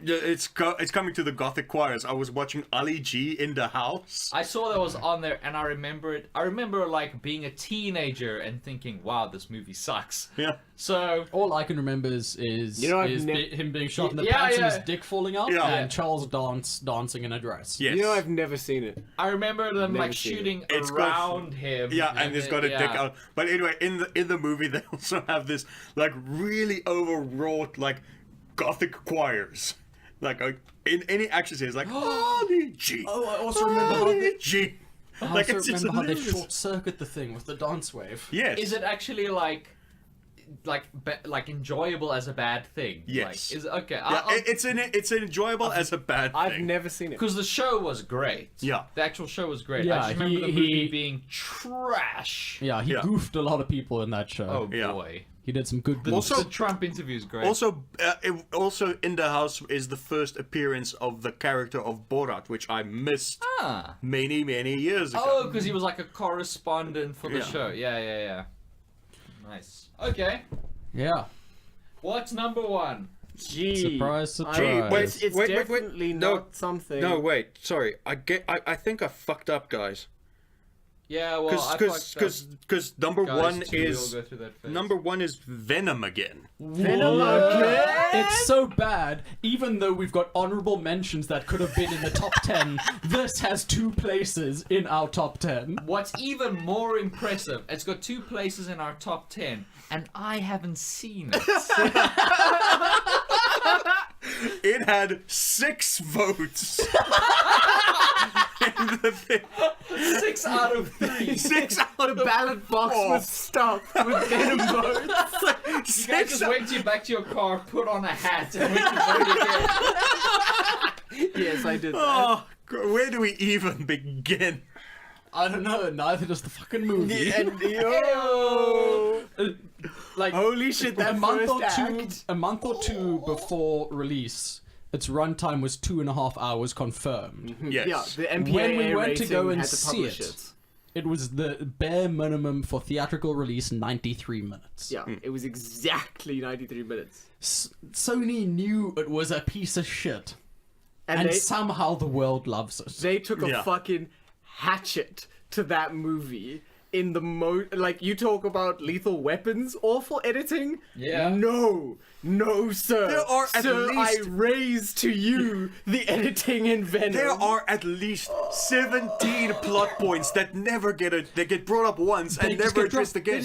yeah, it's coming to the gothic choirs. I was watching Ali G in the house. I saw that was on there, and I remember it. I remember, like, being a teenager and thinking, wow, this movie sucks. Yeah. So, All I can remember is You know, I've him being shot in the Yeah, pants and yeah. his dick falling out, Yeah. and Charles dancing in a dress. Yes. You know, I've never seen it. I remember them, Never like, seen it. shooting It's got- around him. Yeah, and it's got a dick yeah. out. But anyway, in the movie, they also have this like really overwrought like gothic choirs. Like in any action scene, it's like Ali G. Oh, I also remember how Ali G. I Like also it's just remember how they hilarious. short circuit the thing with the dance wave. Yes. Is it actually, like, like enjoyable as a bad thing? Yes. Like, is okay. Yeah, it's enjoyable as a bad thing. I've never seen it. Because the show was great. Yeah. The actual show was great. Yeah, I just remember the movie he- being trash. Yeah, he Yeah. goofed a lot of people in that show. Oh Yeah. boy. He did some good The, goofs. the Trump interview is great. Also in the house is the first appearance of the character of Borat, which I missed many years ago. Oh, because he was like a correspondent for the Yeah. show. Yeah. Nice. Okay. Yeah. What's number one? Gee. Surprise, surprise. Gee, wait, It's definitely not something. No, wait. Sorry. I think I fucked up, guys. Yeah, well, I fucked up. Because number Guys, one too, we all is go through that phase. number one is Venom again. Venom again? It's so bad, even though we've got honorable mentions that could have been in the top 10, this has 2 places in our top 10. What's even more impressive, it's got 2 places in our top 10, and I haven't seen it. It had 6 votes. In the thing. 6 out of 3. 6 out The of ballot box Oh. was stuffed with Venom votes. You guys 6 just went back to your car, put on a hat, and went to vote again. Yes, I did that. Oh, where do we even begin? I don't know, neither does the fucking movie. And yo, Like, holy shit, that a month first or two, act. a month or two before release, its runtime was 2.5 hours confirmed. Yes. Yeah, the MPAA When we went to rating go and had to see publish it, it was the bare minimum for theatrical release, 93 minutes. Yeah, it was exactly 93 minutes. Sony knew it was a piece of shit, and they somehow the world loves it. they took a Yeah. fucking hatchet to that movie in the like you talk about Lethal Weapons awful editing. Yeah. No, sir. There are at sir, least- I raise to you the editing in Venom. There are at least 17 plot points that never they get brought up once and They just never get dropped. addressed again.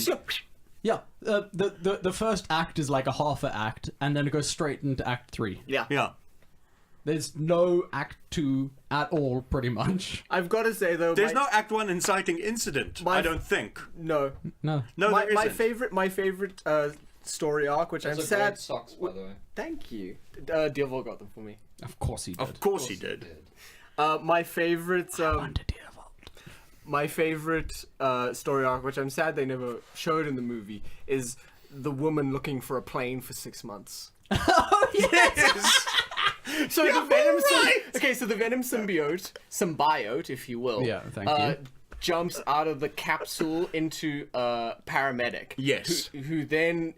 Yeah, the first act is like a half an act, and then it goes straight into Act 3. Yeah. Yeah. There's no Act 2 at all, pretty much. I've got to say though, There's no Act 1 inciting incident, I don't think. no. No. No, my, there my isn't. favorite story arc, which I'm Those are sad. great socks, by the way. Thank you. Devil got them for me. Of course he did. Of course he did. My favorite. Under Devil. My favorite story arc, which I'm sad they never showed in the movie, is the woman looking for a plane for 6 months. Yes! So the Venom so the Venom symbiote, if you will. Yeah, thank you. Jumps out of the capsule into a paramedic. Yes. Who then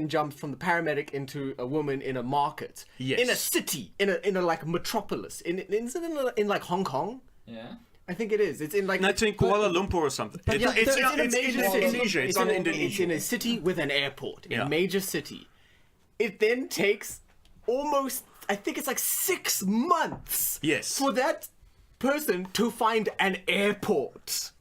jumps from the paramedic into a woman in a market. Yes. In a city, in a like metropolis. Is it in like Hong Kong? Yeah. I think it is. It's in like. No, it's in Kuala Lumpur or something. It's Yeah, it's in a in major city. Indonesia. It's on It's Indonesia. in a city with an airport. In Yeah. a major city. It then takes almost, I think it's like 6 months. Yes. For that person to find an airport.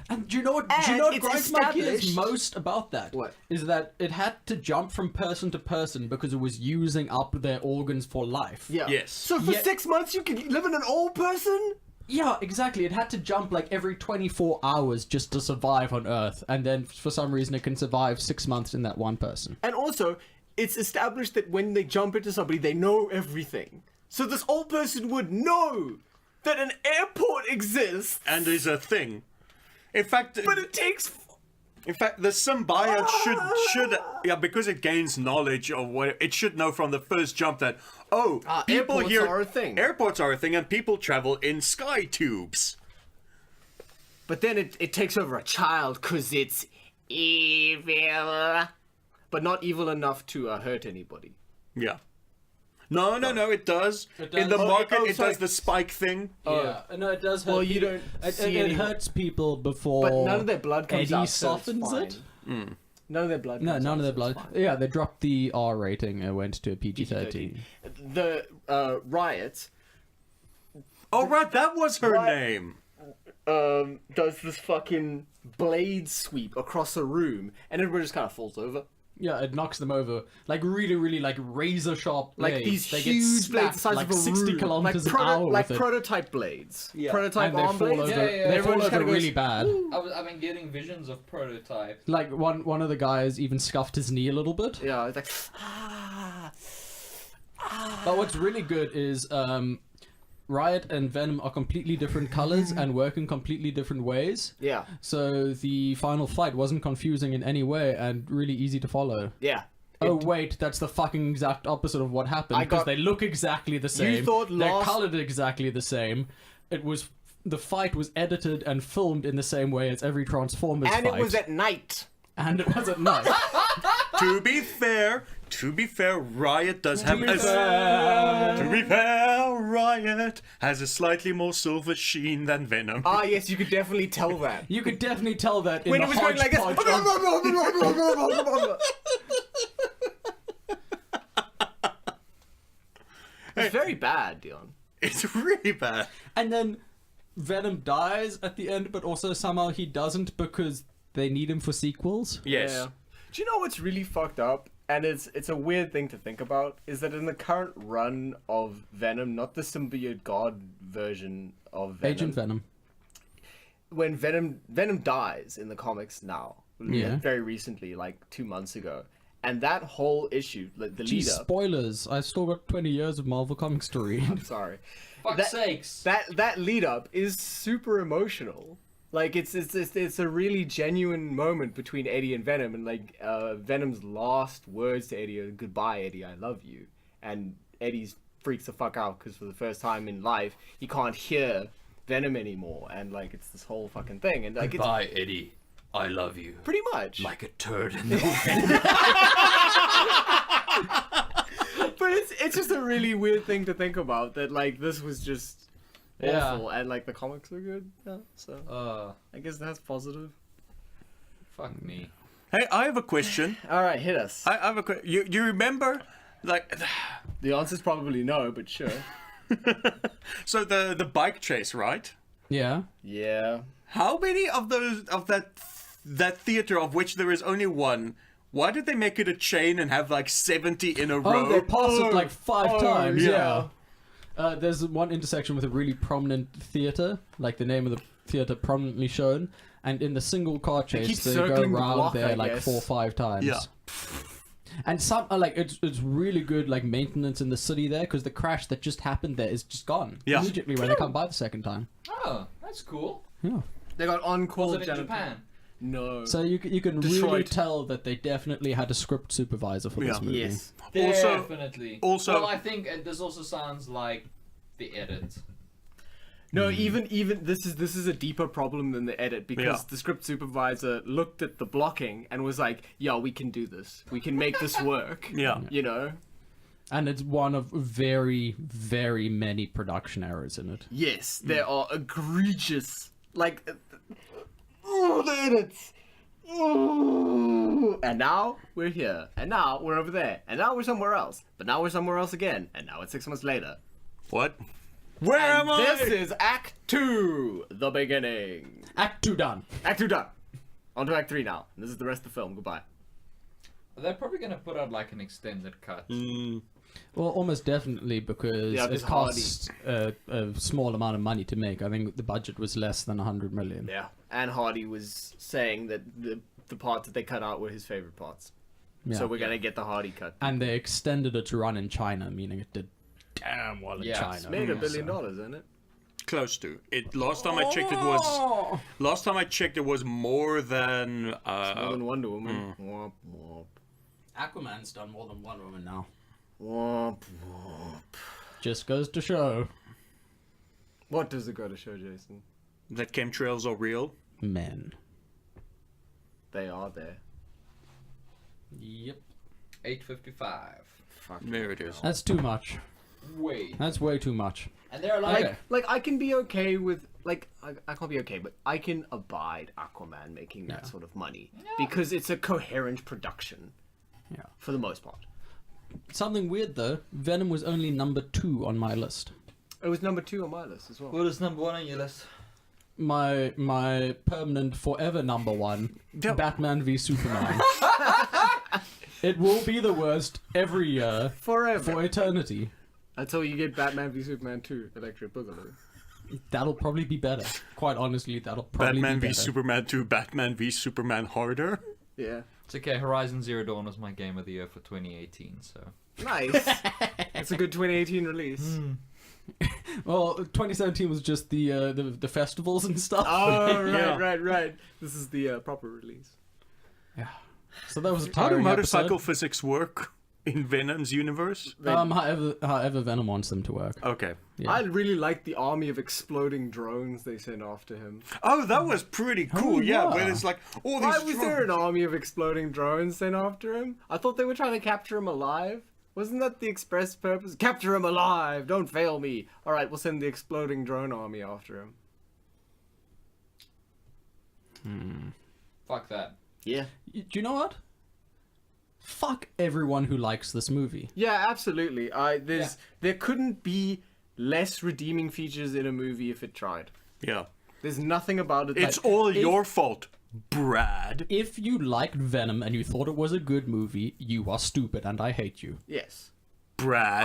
And do you know what? And it's grinds my gears established- most about that? What? Is that it had to jump from person to person because it was using up their organs for life. Yeah. Yes. So for Yet- 6 months you can live in an old person? Yeah, exactly. It had to jump like every 24 hours just to survive on Earth, and then for some reason it can survive 6 months in that one person. And also, it's established that when they jump into somebody, they know everything. So this old person would know that an airport exists, And is a thing. In fact, but it takes. the symbiote should because it gains knowledge of what it should know from the first jump that people airports here are a thing. Airports are a thing, and people travel in sky tubes. But then it takes over a child because it's evil. But not evil enough to hurt anybody. Yeah. No, it does. It does. In the Oh, market, oh, it sorry. does the spike thing. Yeah, no, it does hurt. Well, you people. don't see it any- hurts people before. But none of their blood comes Eddie out, so it's softens fine. it. None of their blood No, comes none out, of their so blood. it's fine. Yeah, they dropped the R rating and went to a PG-13. The riot Oh, right, that was her What? name. does this fucking blade sweep across a room, and everybody just kind of falls over. Yeah, it knocks them over. Like really, really like razor sharp blades. Like these they huge get blades the slapped size like of a 60 room. kilometers like an hour like with it. prototype blades. Yeah. Prototype And they arm fall blades. over. Yeah, yeah, They yeah. fall Everyone just over kinda goes, really bad. I've been getting visions of prototypes. Like one of the guys even scuffed his knee a little bit. Yeah, it's like But what's really good is Riot and Venom are completely different colors and work in completely different ways. yeah, So the final fight wasn't confusing in any way and really easy to follow. yeah. Oh wait, that's the fucking exact opposite of what happened I because got- they look exactly the same. thought They're last- colored exactly the same. The fight was edited and filmed in the same way as every Transformers And fight. it was at night. And it was at night. To be fair, Riot does have be a fair. To be fair, Riot has a slightly more silver sheen than Venom. Ah, yes, you could definitely tell that. You could definitely tell that in When the it was going like this. hodgepodge of- It's very bad, Dion. It's really bad. And then Venom dies at the end, but also somehow he doesn't because they need him for sequels. Yes. Yeah. Do you know what's really fucked up? And it's a weird thing to think about, is that in the current run of Venom, not the symbiote god version of Venom, Agent Venom. when Venom dies in the comics now, Yeah. very recently, like 2 months ago, and that whole issue, like the Gee, lead up. spoilers. I've still got 20 years of Marvel Comics to read. Sorry, Fuck's sakes. that lead up is super emotional. Like it's a really genuine moment between Eddie and Venom, and like Venom's last words to Eddie are "Goodbye, Eddie, I love you," and Eddie's freaks the fuck out because for the first time in life he can't hear Venom anymore, and like it's this whole fucking thing, and like Goodbye, Eddie. I love you. it's pretty much. Like a turd in the But it's just a really weird thing to think about that like this was just Yeah. awful, and like the comics were good, yeah. So I guess that's positive. Fuck me. Hey, I have a question. All right, hit us. I have a question. You remember, like, The answer's probably no, but sure. so the bike chase, right? Yeah. Yeah. How many of that theater of which there is only one? Why did they make it a chain and have like 70 in a Oh, row? they passed it like 5 times. yeah. Yeah. There's one intersection with a really prominent theater, like the name of the theater prominently shown, and in the single car chase keep they go circling the around block, there I like guess. 4 or 5 times. Yeah. And some like it's really good like maintenance in the city there because the crash that just happened there is just gone Yeah. immediately when they come by the second time. Oh, that's cool. Yeah. They got on-call Was it in Janet- Japan? No. So you can really Detroit. tell that they definitely had a script supervisor for this Yeah. movie. Yes. Also- Definitely. also- Well, I think this also sounds like the edit. No, even this is a deeper problem than the edit because Yeah. the script supervisor looked at the blocking and was like, "Yeah, we can do this. We can make this work." Yeah. You know. And it's one of very, very many production errors in it. Yes, there are egregious like the edits. Ooh. And now we're here. And now we're over there. And now we're somewhere else. But now we're somewhere else again. And now it's 6 months later. What? Where am I? This is Act 2, the beginning. Act 2 done. Act 2 done. On to Act 3 now. This is the rest of the film. Goodbye. They're probably gonna put out like an extended cut. Well, almost definitely because Yeah, it this costs a small amount of money to make. I think the budget was less than 100 million. Yeah. And Hardy was saying that the parts that they cut out were his favorite parts. Yeah. So we're going to get the Hardy cut. And they extended it to run in China, meaning it did damn well in Yeah, China. it's Made $1 billion, So- isn't it? Close to it. Last time I checked, it was more than. More than Wonder Woman. Womp, womp. Aquaman's done more than Wonder Woman now. Womp, womp. Just goes to show. What does it go to show, Jason? That chemtrails are real. Men. They are there. Yep. 8:55. Fucking There it is. That's too much. Wait. That's way too much. And they're Like, like, like I can be okay with like I can't be okay, but I can abide Aquaman making that Yeah. sort of money because it's a coherent production Yeah. for the most part. Something weird though, Venom was only number 2 on my list. It was number 2 on my list as well. what is number 1 on your list? My permanent forever number 1, Yeah. Batman v Superman. It will be the worst every year Forever. for eternity. Until you get Batman v Superman 2, Electric Boogaloo. That'll probably be better. Quite honestly, that'll probably Batman be v better. Superman 2, Batman v Superman harder. Yeah. It's okay. Horizon Zero Dawn was my game of the year for 2018. So Nice. It's a good 2018 release. Well, 2017 was just the festivals and stuff. Oh, Yeah. right. This is the proper release. Yeah. So that was a How do tiring motorcycle episode. physics work in Venom's universe? However Venom wants them to work. Okay. Yeah. I really like the army of exploding drones they sent after him. Oh, that was pretty cool. Oh, yeah, yeah. where it's like all Why these. was there an army of exploding drones sent after him? I thought they were trying to capture him alive. Wasn't that the express purpose? Capture him alive! Don't fail me! Alright, we'll send the exploding drone army after him. fuck that. Yeah. Do you know what? Fuck everyone who likes this movie. Yeah, absolutely. There couldn't be less redeeming features in a movie if it tried. Yeah. There's nothing about it It's that... all if- your fault, Brad. If you liked Venom and you thought it was a good movie, you are stupid and I hate you. Yes. Brad.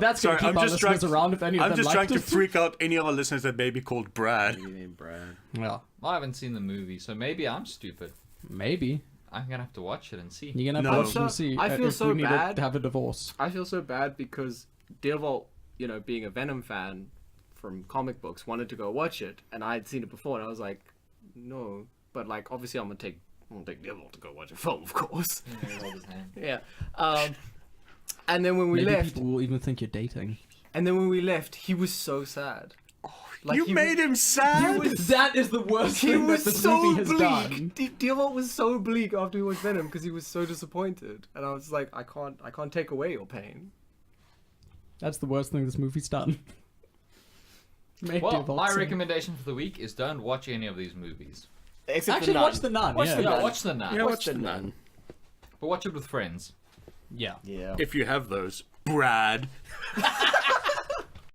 That's going to keep our listeners around if any of I'm them just trying liked to it. freak out any of our listeners that may be called Brad. Brad. Yeah, I haven't seen the movie, so maybe I'm stupid. maybe. I'm gonna have to watch it and see. You're going to No. have to watch and see I feel if so we need bad. to have a divorce. I feel so bad because Dearvault, being a Venom fan from comic books, wanted to go watch it, and I had seen it before, and I was like, no. But, like, obviously I'm gonna take Dearvault to go watch a film, of course. Yeah. And then when we Maybe left, people will even think you're dating. he was so sad. Like, You he made him sad? That is the worst He thing that was this so movie has bleak. done. Dearvault was so bleak after he watched Venom because he was so disappointed, and I was like, I can't take away your pain. That's the worst thing this movie's done. Made Well, Dearvault my sad. recommendation for the week is don't watch any of these movies. Except Actually, watch The Nun. Watch yeah. The Yeah, Nun. watch The Nun. Yeah, Watch watch The the Nun. Nun. But watch it with friends. Yeah. Yeah. If you have those, Brad.